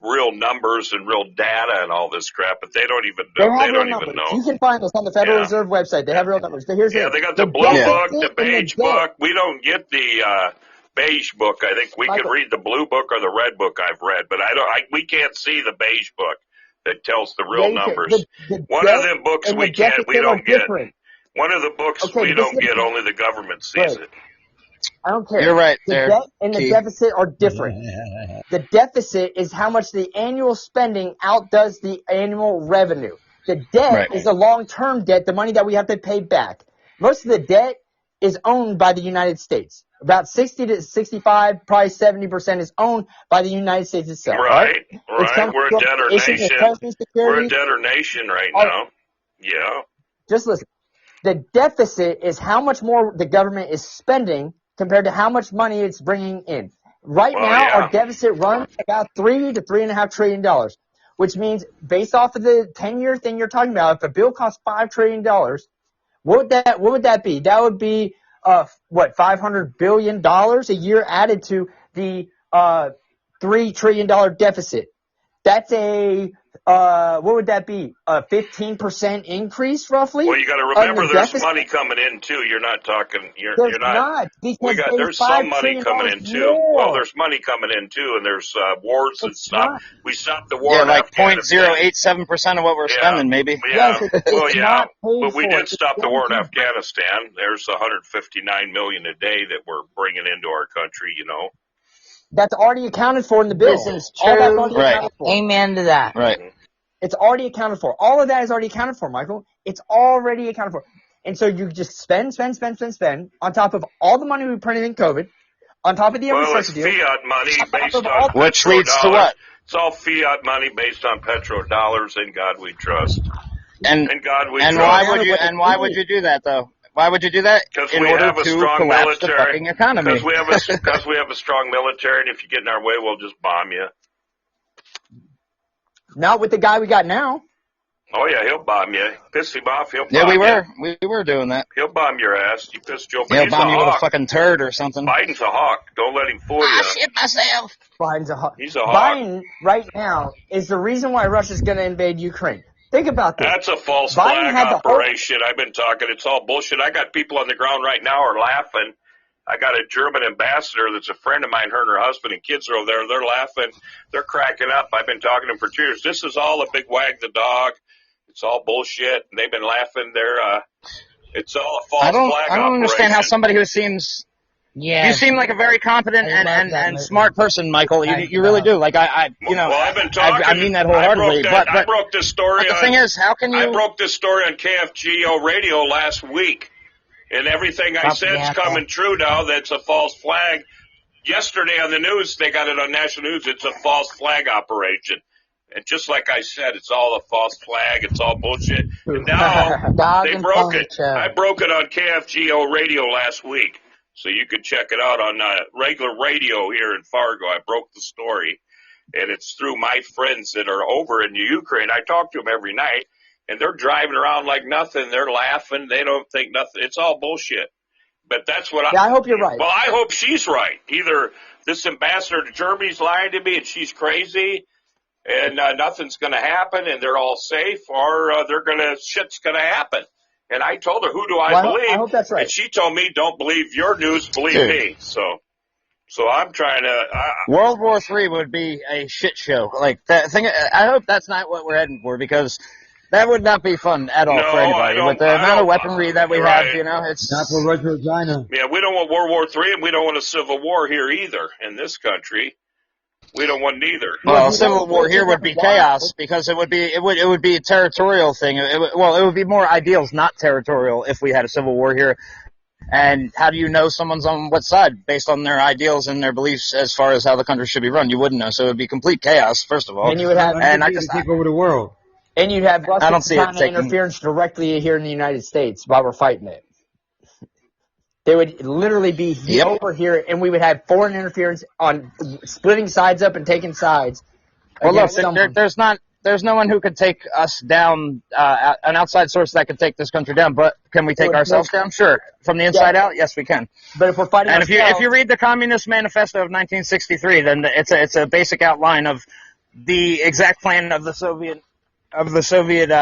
real numbers and real data and all this crap, but they don't even They know. have They real don't even numbers. know. You can find this on the Federal Yeah. Reserve website. They have real numbers. So here's Yeah, it. they got the blue Yeah. book, the deficit and the beige debt. book. We don't get the beige book. I think we can Michael, read the blue book or the red book I've read, but we can't see the beige book that tells the yeah, real you can. numbers. The One of debt them books and we the can't, we deficit are don't get. different. One of the books Okay, we this don't is get, only the government sees right. it. I don't care. you're right The there, debt and the Key. deficit are different. The deficit is how much the annual spending outdoes the annual revenue. The debt Right. is a long-term debt, the money that we have to pay back. Most of the debt is owned by the United States. About 60 to 65, probably 70% is owned by the United States itself. Right, It right. comes We're a from debtor issues of nation. Treasury We're a securities. debtor nation right All- now. Yeah. Just listen. The deficit is how much more the government is spending compared to how much money it's bringing in. Right Well, now, yeah. our deficit runs about $3 to $3.5 trillion, which means based off of the 10-year thing you're talking about, if a bill costs $5 trillion, what would that be? That would be $500 billion a year added to the $3 trillion deficit. That's what would that be? A 15% increase, roughly? Well, you got to on remember the there's deficit? money coming in too. You're not talking. You're There's not. not, because There's $5 some money trillion coming in too. more. Well, there's money coming in too, and there's wars that It's stop. not. We stopped the war Yeah, in like Afghanistan. 0.087% of what we're Yeah, spending, maybe. yeah. Yes, it's Well, yeah, not paid but we for. did It's stop the war in guaranteed. Afghanistan. There's 159 million a day that we're bringing into our country. You know. That's already accounted for in the bill. This is All that's true. already Right. accounted for. Amen to that. Right. It's already accounted for. All of that is already accounted for, Michael. It's already accounted for. And so you just spend on top of all the money we printed in COVID, on top of the Well, it's infrastructure deal. fiat money on top based of all on Which leads to petrodollars. what? It's all fiat money based on petrodollars. In God we trust. And In God we and trust. why would you do that though? Why would you do that? Because In we order have a to strong collapse the military. fucking economy. Because we have a strong military, and if you get in our way, we'll just bomb you. Not with the guy we got now. Oh yeah, he'll bomb you. Piss him off, he'll bomb Yeah, you. we were doing that. He'll bomb your ass. You piss Joe. He'll He's a bomb you with a hawk. fucking turd or something. Biden's a hawk. Don't let him fool you. Shit myself. Biden's a hawk. He's a hawk. Biden right now is the reason why Russia's going to invade Ukraine. Think about this. That's a false Biden flag had the whole- operation. I've been talking. It's all bullshit. I got people on the ground right now are laughing. I got a German ambassador that's a friend of mine. Her and her husband and kids are over there. They're laughing. They're cracking up. I've been talking to them for 2 years. This is all a big wag the dog. It's all bullshit. They've been laughing. It's all a false I flag don't understand how operation. somebody who seems Yeah. you seem like a very competent I love that and movie. smart person, Michael. You really do. Like Well, I've been talking. I mean that wholeheartedly. I broke this story. But the thing is, how can you? I broke this story on KFGO radio last week, and everything I said's Propaganda. coming true now. That's a false flag. Yesterday on the news, they got it on national news. It's a false flag operation. And just like I said, it's all a false flag. It's all bullshit. And now Dog they and broke pony it. show. I broke it on KFGO radio last week. So you could check it out on regular radio here in Fargo. I broke the story. And it's through my friends that are over in Ukraine. I talk to them every night. And they're driving around like nothing. They're laughing. They don't think nothing. It's all bullshit. But that's what Yeah, I hope you're right. Well, I hope she's right. Either this ambassador to Germany's lying to me and she's crazy and nothing's going to happen and they're all safe, or shit's going to happen. And I told her, who do I Well, believe? I hope that's right. And she told me, don't believe your news, believe Dude. me. So I'm trying to. World War III would be a shit show. Like that thing. I hope that's not what we're heading for, because That would not be fun at all No, for I anybody. don't. With the I amount of don't. weaponry that we You're have, right. you know, Not it's for Russia or China. Yeah, we don't want World War III, and we don't want a civil war here either. In this country, we don't want neither. well, you civil know, war here would be chaos because it would be a territorial thing. It would be more ideals, not territorial, if we had a civil war here. And how do you know someone's on what side based on their ideals and their beliefs as far as how the country should be run? You wouldn't know. So it would be complete chaos, first of all. And you would have, And I to just take over the world. and you'd have I Russia don't and see it China taking- interference directly here in the United States while we're fighting it. They would literally be Yep. over here, and we would have foreign interference on splitting sides up and taking sides. Well, look, against someone. there's no one who could take us down, an outside source that could take this country down. But can we take Well, ourselves down? Sure. From the inside out, yes, we can. But if we're fighting And ourselves, if you read the Communist Manifesto of 1963, then it's a basic outline of the exact plan of the Soviet of the Soviets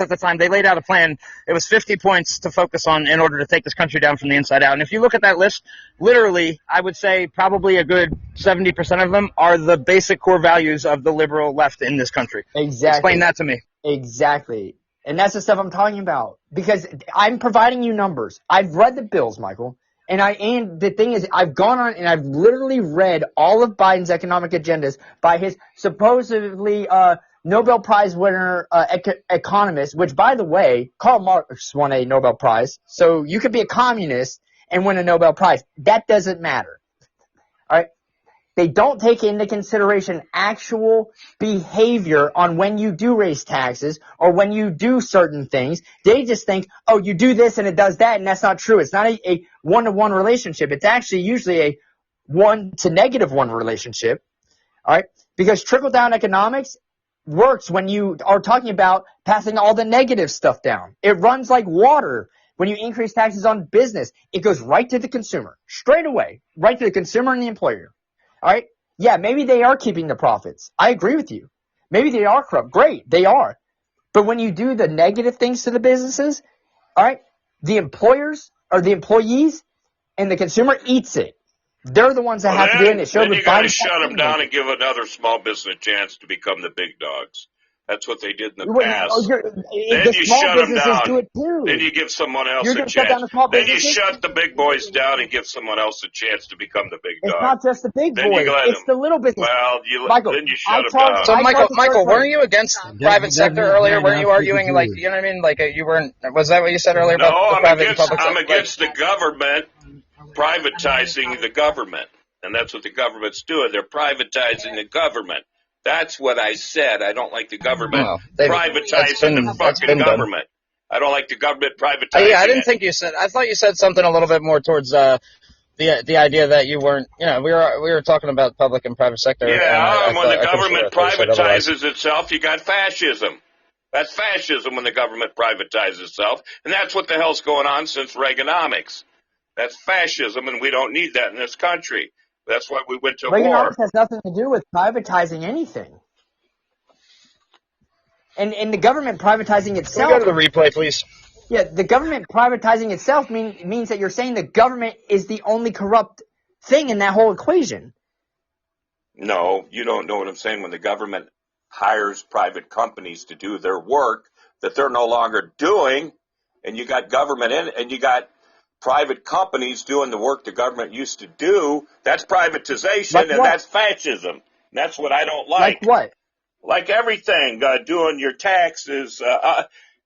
at the time. They laid out a plan. It was 50 points to focus on in order to take this country down from the inside out. And if you look at that list, literally, I would say probably a good 70% of them are the basic core values of the liberal left in this country. exactly. Explain that to me. Exactly. And that's the stuff I'm talking about. Because I'm providing you numbers. I've read the bills, Michael. And the thing is, I've gone on and I've literally read all of Biden's economic agendas by his supposedly Nobel Prize winner economist, which, by the way, Karl Marx won a Nobel Prize. So you could be a communist and win a Nobel Prize. That doesn't matter. All right? They don't take into consideration actual behavior on when you do raise taxes or when you do certain things. They just think, oh, you do this and it does that, and that's not true. It's not a one-to-one relationship. It's actually usually a 1 to -1 relationship. All right? Because trickle-down economics works when you are talking about passing all the negative stuff down. It runs like water. When you increase taxes on business, it goes right to the consumer, straight away, right to the consumer and the employer. All right? Yeah, maybe they are keeping the profits. I agree with you. Maybe they are corrupt. Great, they are. But when you do the negative things to the businesses, all right, the employers or the employees and the consumer eats it. They're the ones that have to do it. It showed Then with you got to Biden's shut them vaccine. down and give another small business a chance to become the big dogs. That's what they did in the Well, past. the Then you small shut them businesses down. do it too. Then you give someone else You're a gonna shut down chance. the small Then you businesses? shut the big boys down and give someone else a chance to become the big It's dog. not just the big Then you boys. let It's them. the little business. Well, Michael, then you I shut them charge- down. So, I Michael, thought the weren't you against private sector earlier? Weren't you arguing, like, you know what I mean? Like, you weren't, was that what you said earlier No, about the private and public I'm sector? against the government privatizing the government. And that's what the government's doing. They're privatizing the government. That's what I said. I don't like the government Well, privatizing the that's fucking been done. government. I don't like the government privatizing Yeah, I didn't it. think you said. I thought you said something a little bit more towards the idea that you weren't. You know, we were talking about public and private sector. and Yeah, I when the thought- I government thought you said otherwise. privatizes itself, you got fascism. That's fascism when the government privatizes itself. And that's what the hell's going on since Reaganomics. That's fascism, and we don't need that in this country. That's why we went to war. Reaganomics has nothing to do with privatizing anything. And the government privatizing Can we itself. go to the replay, please? Yeah, the government privatizing itself means that you're saying the government is the only corrupt thing in that whole equation. No, you don't know what I'm saying. When the government hires private companies to do their work that they're no longer doing, and you got government in, and you got private companies doing the work the government used to do, that's privatization, Like and what? that's fascism. And that's what I don't like. Like what? Like everything, doing your taxes,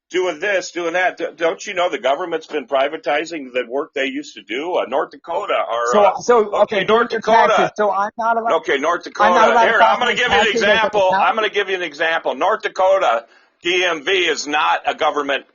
doing this, doing that. Don't you know the government's been privatizing the work they used to do? North Dakota, or Okay, North your Dakota. taxes, so I'm not allowed. Okay, North I'm not Dakota. allowed to Here, file I'm going to give you an taxes as a example. county? I'm going to give you an example. North Dakota DMV is not a government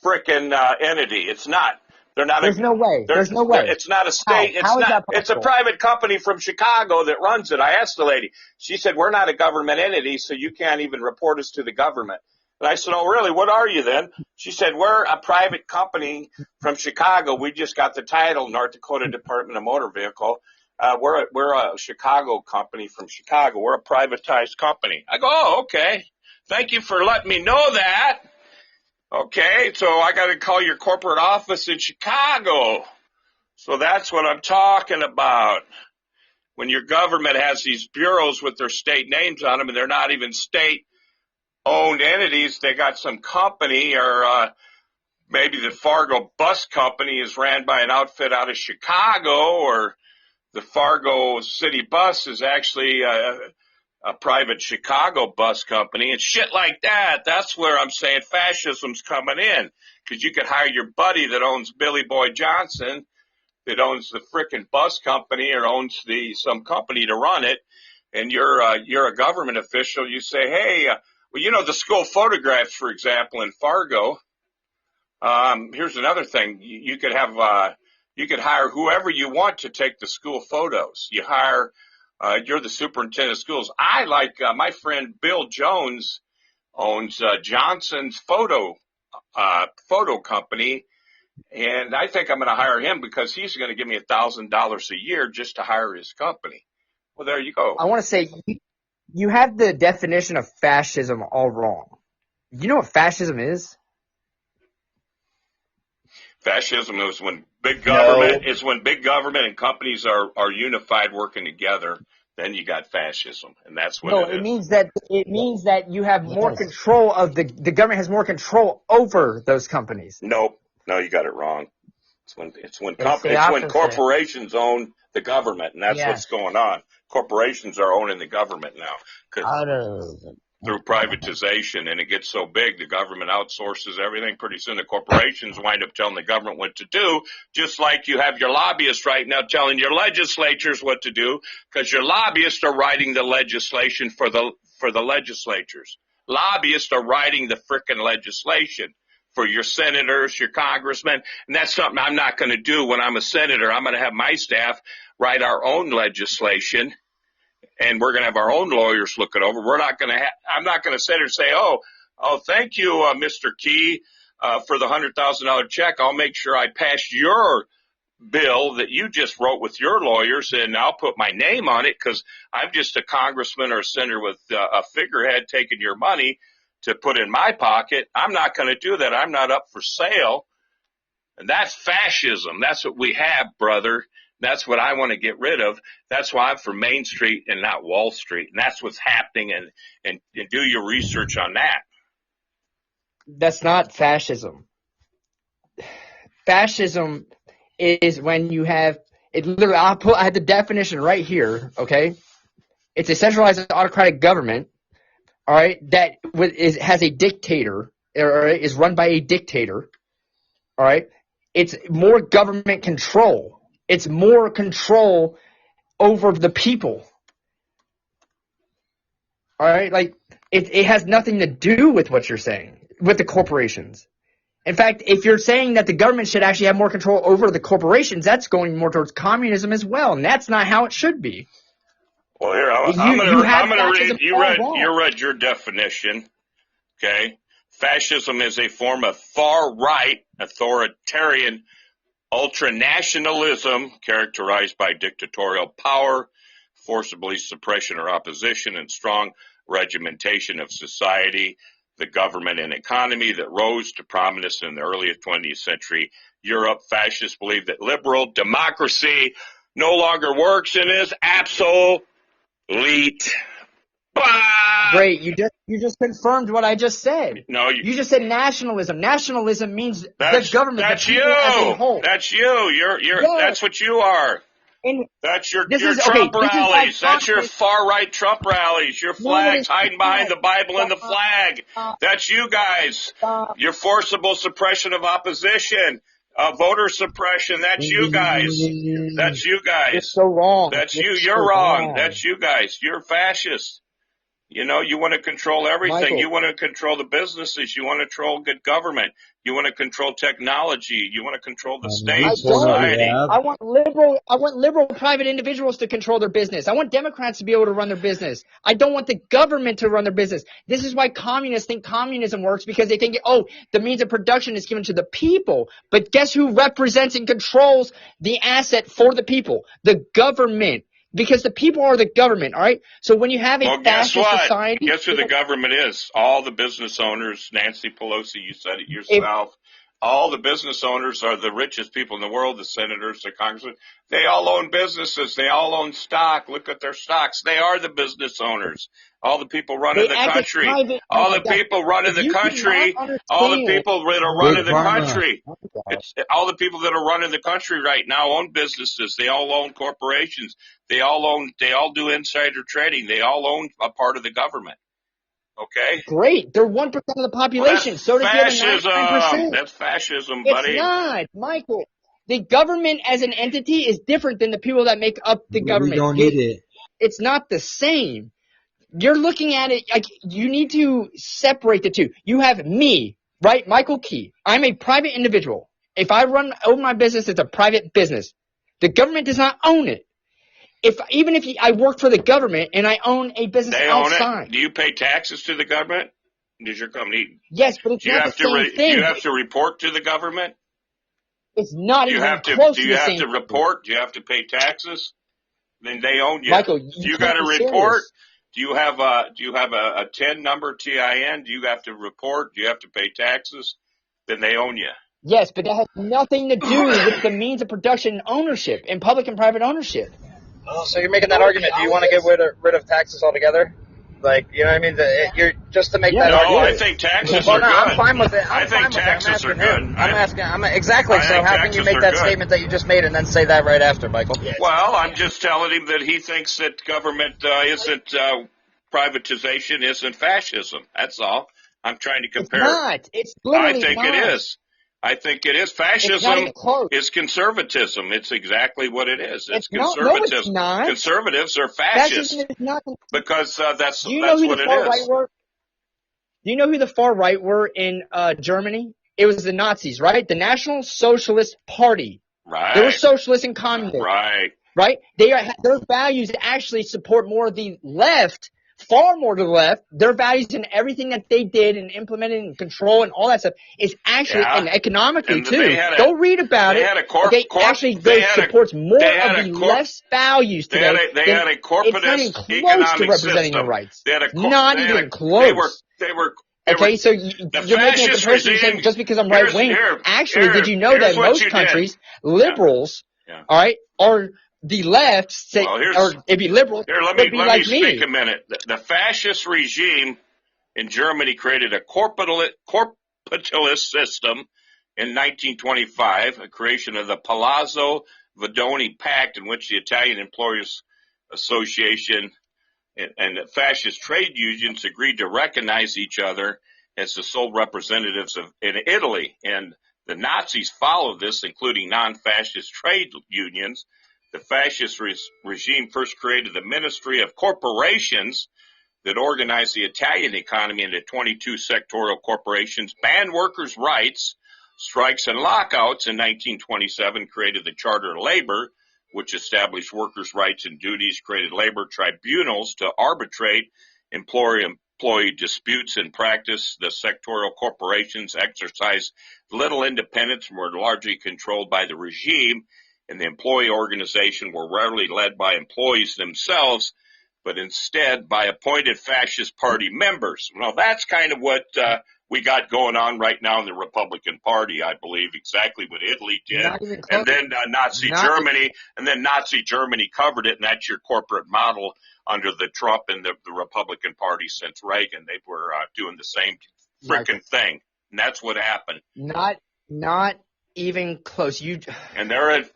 frickin' entity. It's not. They're not. There's no way. There's no way. It's not a state. How is that It's a possible? private company from Chicago that runs it. I asked the lady. She said, "We're not a government entity, so you can't even report us to the government." And I said, "Oh, really? What are you then?" She said, "We're a private company from Chicago. We just got the title, North Dakota Department of Motor Vehicle. We're a Chicago company from Chicago. We're a privatized company." I go, "Oh, okay. Thank you for letting me know that. Okay, so I got to call your corporate office in Chicago." So that's what I'm talking about. When your government has these bureaus with their state names on them, and they're not even state owned entities. They got some company, or maybe the Fargo Bus Company is ran by an outfit out of Chicago, or the Fargo City Bus is actually a private Chicago bus company, and shit like that. That's where I'm saying fascism's coming in, because you could hire your buddy that owns Billy Boy Johnson, that owns the frickin' bus company, or owns some company to run it, and you're a government official. You say, hey, well, you know, the school photographs, for example, in Fargo. Here's another thing. You could hire whoever you want to take the school photos. You hire, you're the superintendent of schools. I like, my friend Bill Jones owns, Johnson's photo company. And I think I'm going to hire him because he's going to give me $1,000 a year just to hire his company. Well, there you go. I want to say you have the definition of fascism all wrong. You know what fascism is? Fascism is when big government and companies are unified, working together. Then you got fascism, and that's what it means that you have more control of the government has more control over those companies. Nope. No, you got it wrong. It's when corporations own the government, and that's what's going on. Corporations are owning the government now through privatization, and it gets so big, the government outsources everything. Pretty soon, the corporations wind up telling the government what to do, just like you have your lobbyists right now telling your legislatures what to do, because your lobbyists are writing the legislation for the legislatures. Lobbyists are writing the frickin' legislation for your senators, your congressmen, and that's something I'm not going to do when I'm a senator. I'm going to have my staff write our own legislation, and we're going to have our own lawyers look it over. I'm not going to sit here and say, oh, thank you, Mr. Key, for the $100,000 check. I'll make sure I pass your bill that you just wrote with your lawyers, and I'll put my name on it because I'm just a congressman or a senator with a figurehead taking your money to put in my pocket. I'm not going to do that. I'm not up for sale. And that's fascism. That's what we have, brother. That's what I want to get rid of. That's why I'm for Main Street and not Wall Street. And that's what's happening, and do your research on that. That's not fascism. Fascism is when you have it. Literally, I had the definition right here. Okay, it's a centralized autocratic government. All right, that has a dictator, or is run by a dictator. All right, it's more government control. It's more control over the people. All right, like it has nothing to do with what you're saying with the corporations. In fact, if you're saying that the government should actually have more control over the corporations, that's going more towards communism as well, and that's not how it should be. Well, here I'm going to read. You read your definition. Okay, fascism is a form of far-right authoritarian ultranationalism characterized by dictatorial power, forcibly suppression or opposition, and strong regimentation of society, the government and economy that rose to prominence in the early 20th century Europe. Fascists believe that liberal democracy no longer works and is obsolete. Great, you just confirmed what I just said. No, you just said nationalism. Nationalism means the government. That's the you. As a whole. That's you. You're. That's what you are. That's your Trump rallies. That's your far right Trump rallies. Your flags hiding behind the Bible and the flag. That's you guys. Your forcible suppression of opposition. Voter suppression. That's you guys. That's you guys. It's so wrong. That's you. You're wrong. That's you guys. You're fascists. You know, you want to control everything. Michael. You want to control the businesses. You want to control good government. You want to control technology. You want to control the state, society. I want liberal private individuals to control their business. I want Democrats to be able to run their business. I don't want the government to run their business. This is why communists think communism works, because they think, the means of production is given to the people. But guess who represents and controls the asset for the people? The government. Because the people are the government, all right? So when you have a fascist society... Guess who the government is? All the business owners, Nancy Pelosi, you said it yourself. All the business owners are the richest people in the world, the senators, the congressmen. They all own businesses. They all own stock. Look at their stocks. They are the business owners. All the people running They the act as country. private. All the people running If the you do not country. All the understand, people that are Big running the Pharma. country. It's all the people that are running the country right now own businesses. They all own corporations. They all do insider trading. They all own a part of the government. Okay? great. They're 1% of the Well, population. that's So does the other fascism. 99%. That's fascism, It's buddy. not, Michael. The government as an entity is different than the people that make up the We government. don't need it. It's not the same. You're looking at it like you need to separate the two. You have me, right? Michael Key. I'm a private individual. If I own my business, it's a private business. The government does not own it. Even if I work for the government and I own a business They own outside. it. Do you pay taxes to the government? Does your company? Yes, but it's Do you not have the to? same Do thing. you have to report to the government? It's not Do you even have to? close Do to you the have same to thing. report? Do you have to pay taxes? Then they own you. Michael, Do you you got can't to be report? serious. Do you have a TIN number, TIN? Do you have to report? Do you have to pay taxes? Then they own you. Yes, but that has nothing to do with the means of production and ownership and public and private ownership. Oh, so you're making that argument. Do you want to get rid of taxes altogether? Like, you know what I mean? You're just to make Yeah, that No, argument. I think taxes Well, are no, good. I'm fine with it. I I'm think fine with it. I'm taxes are asking him. good. I'm asking. Exactly. I So think how can you taxes make are that good. statement that you just made and then say that right after, Michael? Well, I'm just telling him that he thinks that government isn't privatization isn't fascism. That's all. I'm trying to It's compare. not. It's I literally think not. it is. I think it is. It's not Fascism even close. is conservatism. It's exactly what it is. It's No, it's conservatism. not. Conservatives are Fascism fascist is not. because that's Do you know who what the it far right is. were? Do you know who the far right were in Germany? It was the Nazis, right? The National Socialist Party. They were Right. socialists and communists, Right. right? Their values actually support more of the left, far more to the left. Their values and everything that they did and implemented and control and all that stuff is actually, Yeah. and economically And too. they had a- Go read about they it. had a corp- Okay, corp- actually they goes had a- supports more they had of a the corp- left's values They today. had a than- it's not even corporatist close to economic representing system. their rights. They had a Not they even had a- close. They were Okay, so you're making a fascist comparison regime- saying just because I'm here's- right wing. here- Actually, here- did you know here's that what most you did. countries, liberals, Yeah. all right, or the left, say, Well, here's- or it'd be liberals, Here, let would me be like speak me. a minute. The fascist regime in Germany created a corporatilist system in 1925, a creation of the Palazzo Vadoni Pact, in which the Italian Employers Association and the fascist trade unions agreed to recognize each other as the sole representatives in Italy. And the Nazis followed this, including non-fascist trade unions. The fascist regime first created the Ministry of Corporations that organized the Italian economy into 22 sectorial corporations, banned workers' rights, strikes and lockouts. In 1927, created the Charter of Labor, which established workers' rights and duties, created labor tribunals to arbitrate employee disputes. In practice, the sectorial corporations exercised little independence and were largely controlled by the regime, and the employee organization were rarely led by employees themselves, but instead by appointed fascist party members. Well, that's kind of what we got going on right now in the Republican Party, I believe, exactly what Italy did. Not even close. And then Nazi Not Germany, and then Nazi Germany covered it, and that's your corporate model under the Trump and the Republican Party since Reagan. They were doing the same frickin' thing, and that's what happened. Not even close. And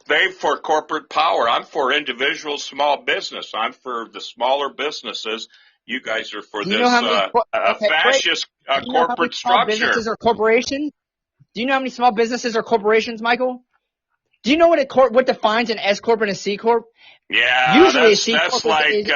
they for corporate power. I'm for individual small business. I'm for the smaller businesses. You guys are for Do this you know how many fascist Do you know how many corporate small structure. businesses are corporations? Do you know how many small businesses are corporations, Michael? Do you know what defines an S corp and a C corp? Yeah, Usually a C that's corp is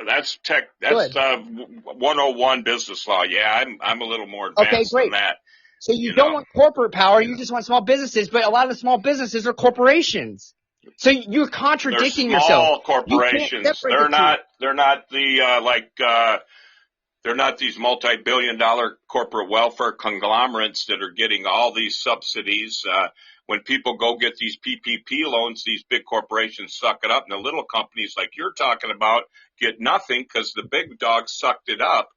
that's tech. Good. That's 101 business law. Yeah, I'm a little more advanced Okay, great. than that. So you don't want corporate power, you just want small businesses, but a lot of the small businesses are corporations. So you're contradicting They're small yourself. corporations. You can't separate They're the not. They're not the they're not these multi-billion-dollar corporate welfare conglomerates that are getting all these subsidies. When people go get these PPP loans, these big corporations suck it up, and the little companies like you're talking about get nothing because the big dogs sucked it up.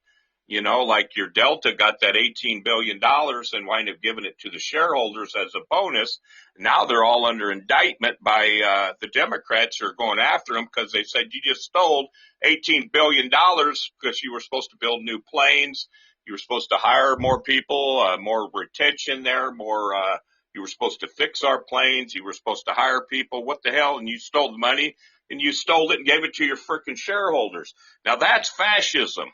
You know, like your Delta got that $18 billion and wind up giving it to the shareholders as a bonus. Now they're all under indictment by the Democrats who are going after them because they said you just stole $18 billion because you were supposed to build new planes. You were supposed to hire more people, more retention there, you were supposed to fix our planes. You were supposed to hire people. What the hell? And you stole the money and you stole it and gave it to your freaking shareholders. Now that's fascism.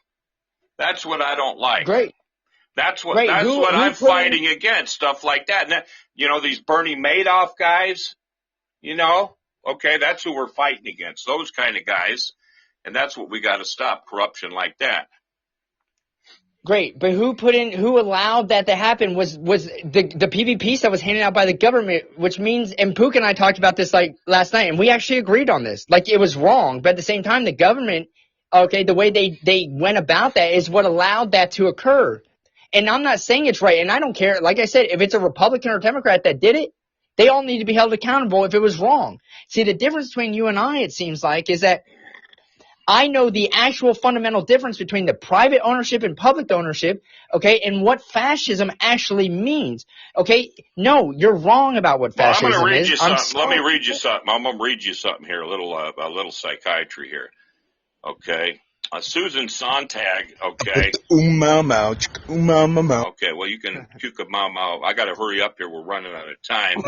That's what I don't like. Great. That's what I'm fighting against, stuff like that. And you know, these Bernie Madoff guys, you know, okay, that's who we're fighting against, those kind of guys. And that's what we got to stop, corruption like that. Great, but who allowed that to happen was the PVP stuff was handed out by the government, which means, and Pook and I talked about this like last night, and we actually agreed on this. Like, it was wrong, but at the same time, the government, okay, the way they went about that is what allowed that to occur. And I'm not saying it's right, and I don't care. Like I said, if it's a Republican or Democrat that did it, they all need to be held accountable if it was wrong. See, the difference between you and I, it seems like, is that I know the actual fundamental difference between the private ownership and public ownership, okay, and what fascism actually means, okay? No, you're wrong about what fascism is. I'm going to read you something. Let me read you something. I'm going to read you something here, a little psychiatry here, okay? Susan Sontag, okay. Okay, well, you can mau. I got to hurry up here. We're running out of time.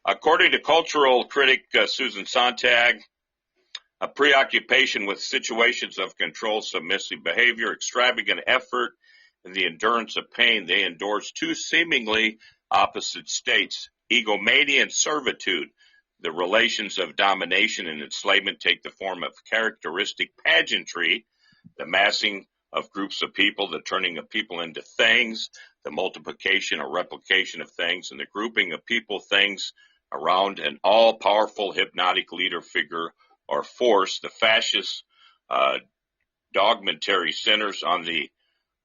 According to cultural critic Susan Sontag, a preoccupation with situations of control, submissive behavior, extravagant effort, and the endurance of pain, they endorse two seemingly opposite states, egomania and servitude. The relations of domination and enslavement take the form of characteristic pageantry, the massing of groups of people, the turning of people into things, the multiplication or replication of things, and the grouping of people, things around an all-powerful hypnotic leader figure or force. The fascist dogmatary centers on the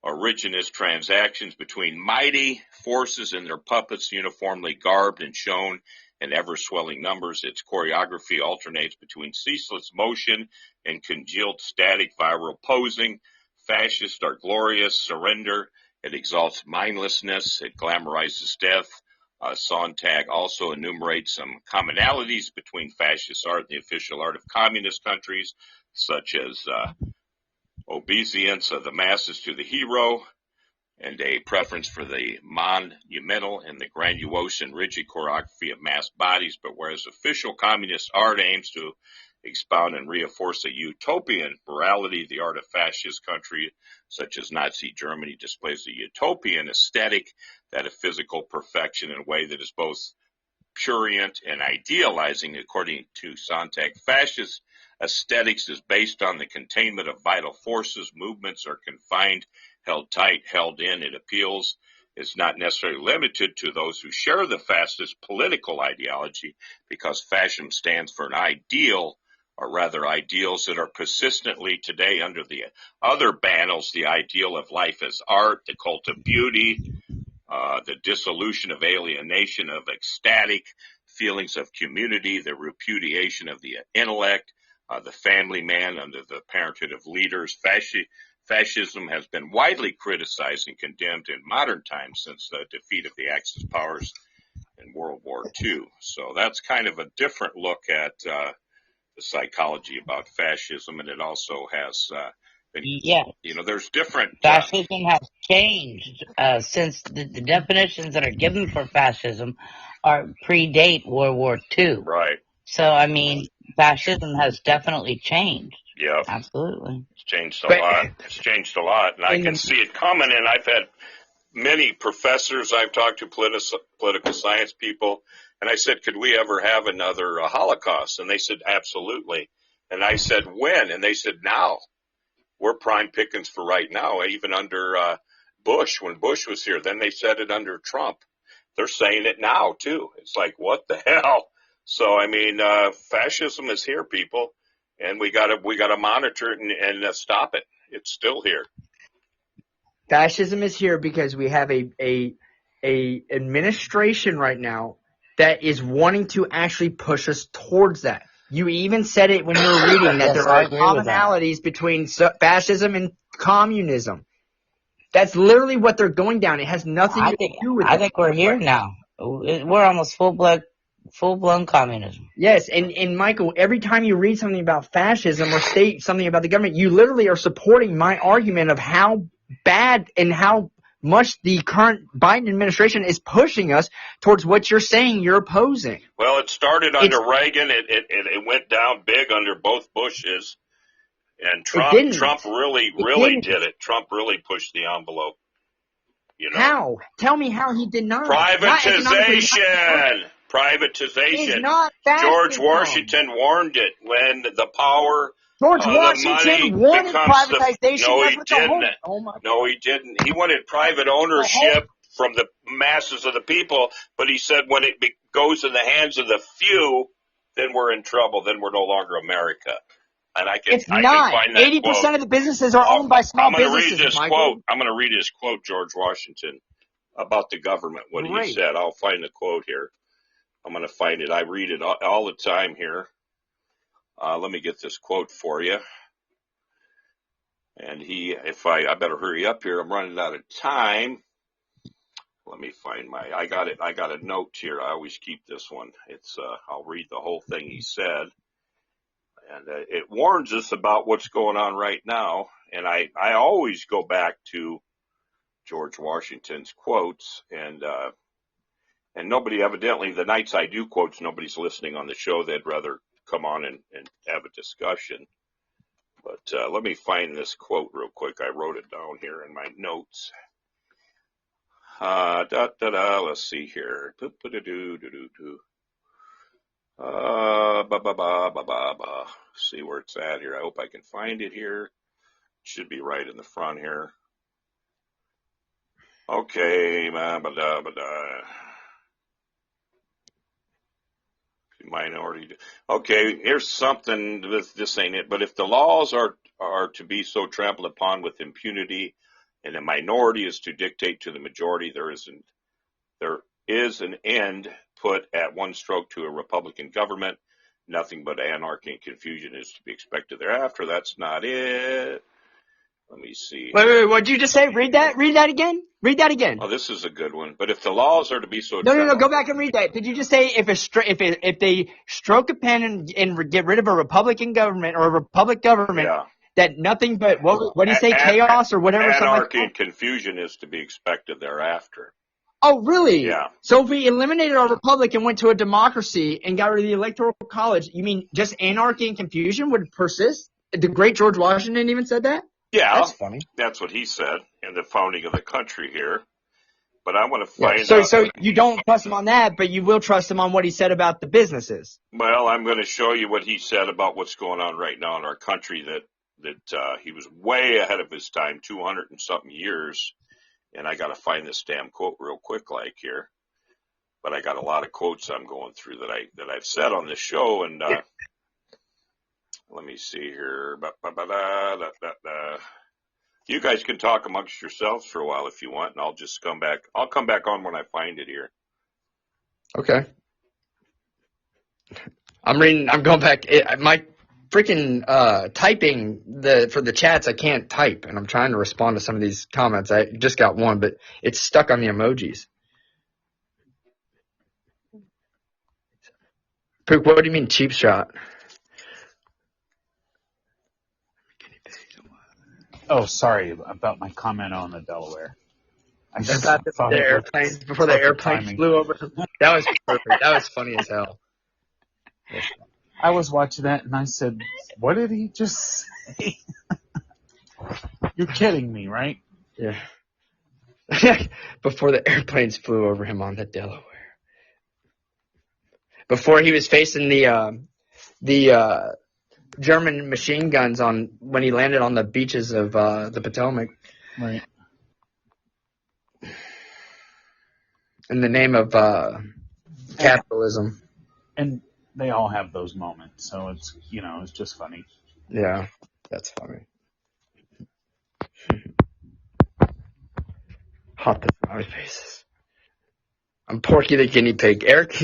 originist transactions between mighty forces and their puppets uniformly garbed and shown in ever-swelling numbers. Its choreography alternates between ceaseless motion and congealed static viral posing. Fascists are glorious surrender. It exalts mindlessness. It glamorizes death. Sontag also enumerates some commonalities between fascist art and the official art of communist countries, such as obeisance of the masses to the hero, and a preference for the monumental and the grandiose and rigid choreography of mass bodies. But whereas official communist art aims to expound and reinforce a utopian morality, the art of fascist country, such as Nazi Germany, displays a utopian aesthetic, that of physical perfection in a way that is both prurient and idealizing. According to Sontag, fascist aesthetics is based on the containment of vital forces. Movements are confined, held tight, held in. It appeals is not necessarily limited to those who share the fascist political ideology, because fascism stands for an ideal, or rather ideals that are persistently today under the other banners, the ideal of life as art, the cult of beauty, the dissolution of alienation of ecstatic feelings of community, the repudiation of the intellect, the family man under the parenthood of leaders. Fascism has been widely criticized and condemned in modern times since the defeat of the Axis powers in World War II. So that's kind of a different look at the psychology about fascism, and it also has there's different fascism has changed since the definitions that are given for fascism predate World War II. Right. So I mean, fascism has definitely changed. Yeah, absolutely. It's changed a lot. It's changed a lot, and I can see it coming. And I've had many professors I've talked to, political science people, and I said, could we ever have another Holocaust? And they said, absolutely. And I said, when? And they said, now. We're prime pickings for right now, even under Bush, when Bush was here. Then they said it under Trump. They're saying it now, too. It's like, what the hell? So, I mean, fascism is here, people, and we gotta monitor it and stop it. It's still here. Fascism is here because we have a administration right now that is wanting to actually push us towards that. You even said it when you were reading that there are commonalities between fascism and communism. That's literally what they're going down. It has nothing to do with I it. think we're here now. We're almost full-blown communism. Yes, and Michael, every time you read something about fascism or state something about the government, you literally are supporting my argument of how bad and how much the current Biden administration is pushing us towards what you're saying you're opposing. Well, it started under Reagan. It went down big under both Bushes. And Trump really did it. Trump really pushed the envelope. You know? How? Tell me how he did not. Privatization. Privatization. He's not George Washington warned it when the power George of the Washington money wanted becomes privatization. No, he That's what the whole- didn't. Oh my No, he didn't. He wanted private ownership from the masses of the people, but he said when it goes in the hands of the few, then we're in trouble. Then we're no longer America. And I can find that 80% of the businesses are owned by small businesses. I'm going to read his quote, George Washington, about the government, what he said. I'll find the quote here. I'm going to find it. I read it all the time here. Let me get this quote for you. And I better hurry up here. I'm running out of time. Let me find I got a note here. I always keep this one. I'll read the whole thing he said. And it warns us about what's going on right now. And I always go back to George Washington's quotes. And nobody, evidently, the nights I do quotes, nobody's listening on the show. They'd rather come on and have a discussion. But let me find this quote real quick. I wrote it down here in my notes. Let's see here. See where it's at here. I hope I can find it here. It should be right in the front here. Okay. Minority. Okay, here's something. This ain't it. But if the laws are to be so trampled upon with impunity, and the minority is to dictate to the majority, there is an end put at one stroke to a Republican government. Nothing but anarchy and confusion is to be expected thereafter. That's not it. Let me see. Wait, what did you just say? Read that again. Read that again. Oh, this is a good one. But if the laws are to be so No, go back and read that. Did you just say if they stroke a pen and get rid of a Republican government or a republic government, that nothing but what do you say, chaos or whatever? Anarchy and confusion is to be expected thereafter. Oh, really? Yeah. So if we eliminated our republic and went to a democracy and got rid of the electoral college, you mean just anarchy and confusion would persist? The great George Washington even said that? Yeah. That's funny. That's what he said in the founding of the country here. But I want to find out. So you don't trust him on that, but you will trust him on what he said about the businesses. Well, I'm going to show you what he said about what's going on right now in our country, that he was way ahead of his time, 200 and something years. And I got to find this damn quote real quick like here. But I got a lot of quotes I'm going through that I've said on this show. And let me see here. You guys can talk amongst yourselves for a while if you want, and I'll just come back. I'll come back on when I find it here. Okay. I'm going back. My freaking typing for the chats, I can't type, and I'm trying to respond to some of these comments. I just got one, but it's stuck on the emojis. Pook, what do you mean cheap shot? Oh, sorry about my comment on the Delaware. I thought the airplanes before the airplane flew over. That was perfect. That was funny as hell. I was watching that and I said, "What did he just say?" You're kidding me, right? Yeah. Before the airplanes flew over him on the Delaware. Before he was facing the German machine guns when he landed on the beaches of the Potomac. Right. In the name of capitalism. And they all have those moments, so it's it's just funny. Yeah, that's funny. Hot the smiley faces. I'm Porky the guinea pig. Eric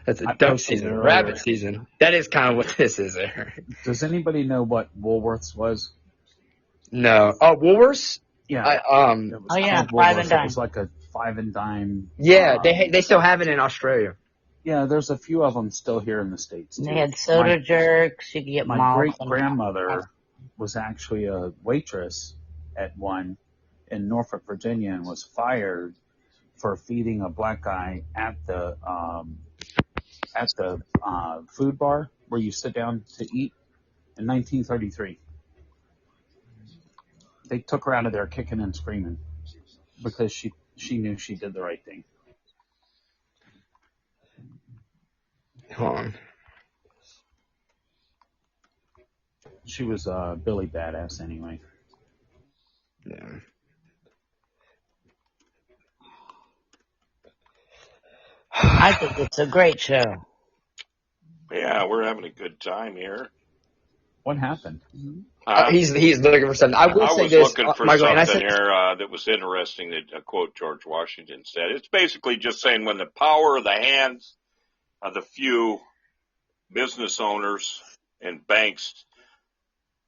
that's a duck season, rabbit season. That is kind of what this is, Eric. Does anybody know what Woolworths was? No. Oh, Woolworths? Yeah. I, It was Oh yeah, called, what five was and it? It dime. was like a 5 and dime. yeah, they still have it in Australia. Yeah, there's a few of them still here in the States And they too. had soda jerks. You could get My malts. great grandmother was actually a waitress at one in Norfolk, Virginia, and was fired for feeding a black guy at the food bar where you sit down to eat in 1933. They took her out of there kicking and screaming because she knew she did the right thing. Hold on. She was Billy Badass anyway. Yeah. I think it's a great show. Yeah, we're having a good time here. What happened? He's looking for something. I will I say was this, looking for Michael, and I something said here that was interesting that quote George Washington said. It's basically just saying when the power of the hands of the few business owners and banks,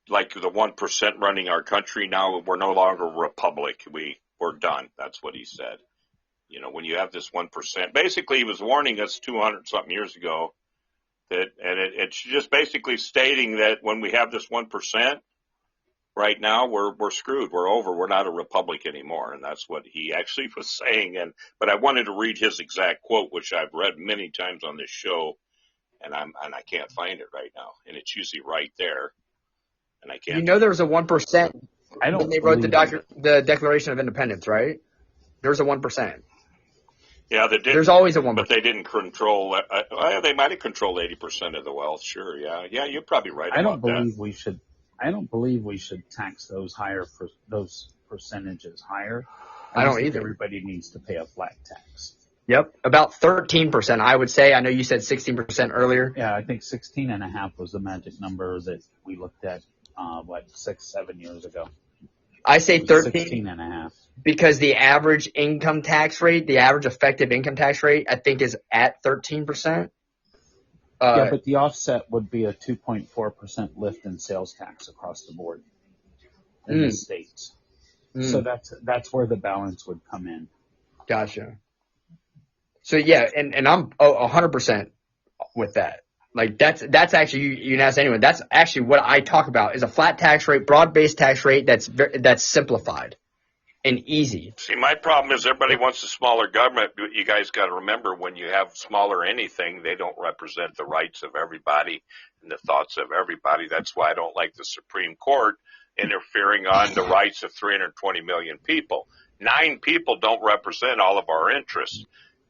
like the 1% running our country now, we're no longer a republic. We're done. That's what he said. You know, when you have this 1%, basically he was warning us 200 something years ago that, and it's just basically stating that when we have this 1%, right now we're screwed. We're over. We're not a republic anymore. And that's what he actually was saying. But I wanted to read his exact quote, which I've read many times on this show, and I can't find it right now. And it's usually right there. And I can't. you know there was a 1% I don't when they wrote believe the Declaration of Independence, right? There was a 1%. Yeah, they did. There's always a 1%. But they didn't control. They might have controlled 80% of the wealth. Sure, yeah, you're probably right I don't about that. believe we should. I don't believe we should tax those those percentages higher. I don't think either. Everybody needs to pay a flat tax. Yep, about 13%, I would say. I know you said 16% earlier. Yeah, I think 16.5 was the magic number that we looked at, 6-7 years ago. I say 13 16.5. because the average income tax rate, the average effective income tax rate, I think is at 13%. Yeah, but the offset would be a 2.4% lift in sales tax across the board in the states. So that's where the balance would come in. Gotcha. So yeah, and I'm 100% with that. Like that's actually you can ask anyone. That's actually what I talk about is a flat tax rate, broad-based tax rate that's simplified and easy. See, my problem is everybody wants a smaller government. But you guys got to remember when you have smaller anything, they don't represent the rights of everybody and the thoughts of everybody. That's why I don't like the Supreme Court interfering on the rights of 320 million people. 9 people don't represent all of our interests.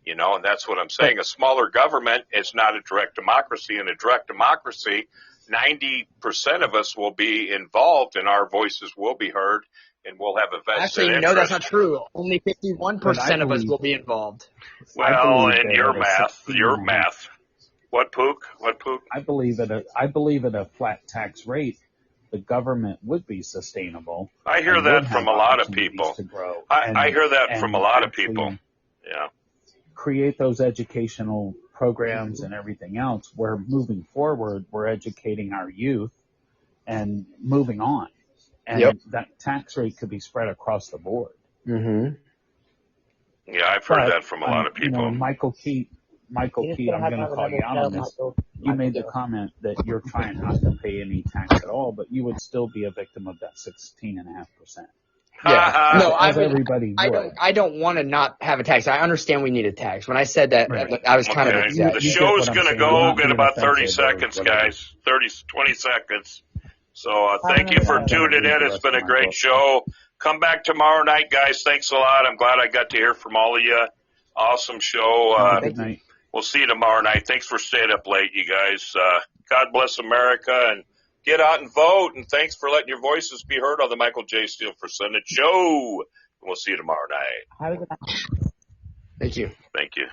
You know, and that's what I'm saying. A smaller government is not a direct democracy. In a direct democracy, 90% of us will be involved and our voices will be heard and we'll have a vested Actually, interest. no, that's not true. Only 51% of us will be involved. Well, in your math. What, Pook? I believe at a flat tax rate, the government would be sustainable. I hear that from a lot of people. I hear that from a lot of people. Yeah. Create those educational programs and everything else where moving forward, we're educating our youth and moving on. And that tax rate could be spread across the board. Mm-hmm. Yeah, I've heard that from a lot of people. You know, Michael Key, I'm going to call you out on this. You made the comment that you're trying not to pay any tax at all, but you would still be a victim of that 16.5%. Yeah. No, I don't want to not have a tax. I understand we need a tax. When I said that, I was kind of upset. The show's going to go in about 30 seconds, guys. 20 seconds. So thank you for tuning in. It's been a great show. Come back tomorrow night, guys. Thanks a lot. I'm glad I got to hear from all of you. Awesome show. Good night. We'll see you tomorrow night. Thanks for staying up late, you guys. God bless America, and get out and vote. And thanks for letting your voices be heard on the Michael J. Steele for Senate show. We'll see you tomorrow night. Have a good night. Thank you. Thank you.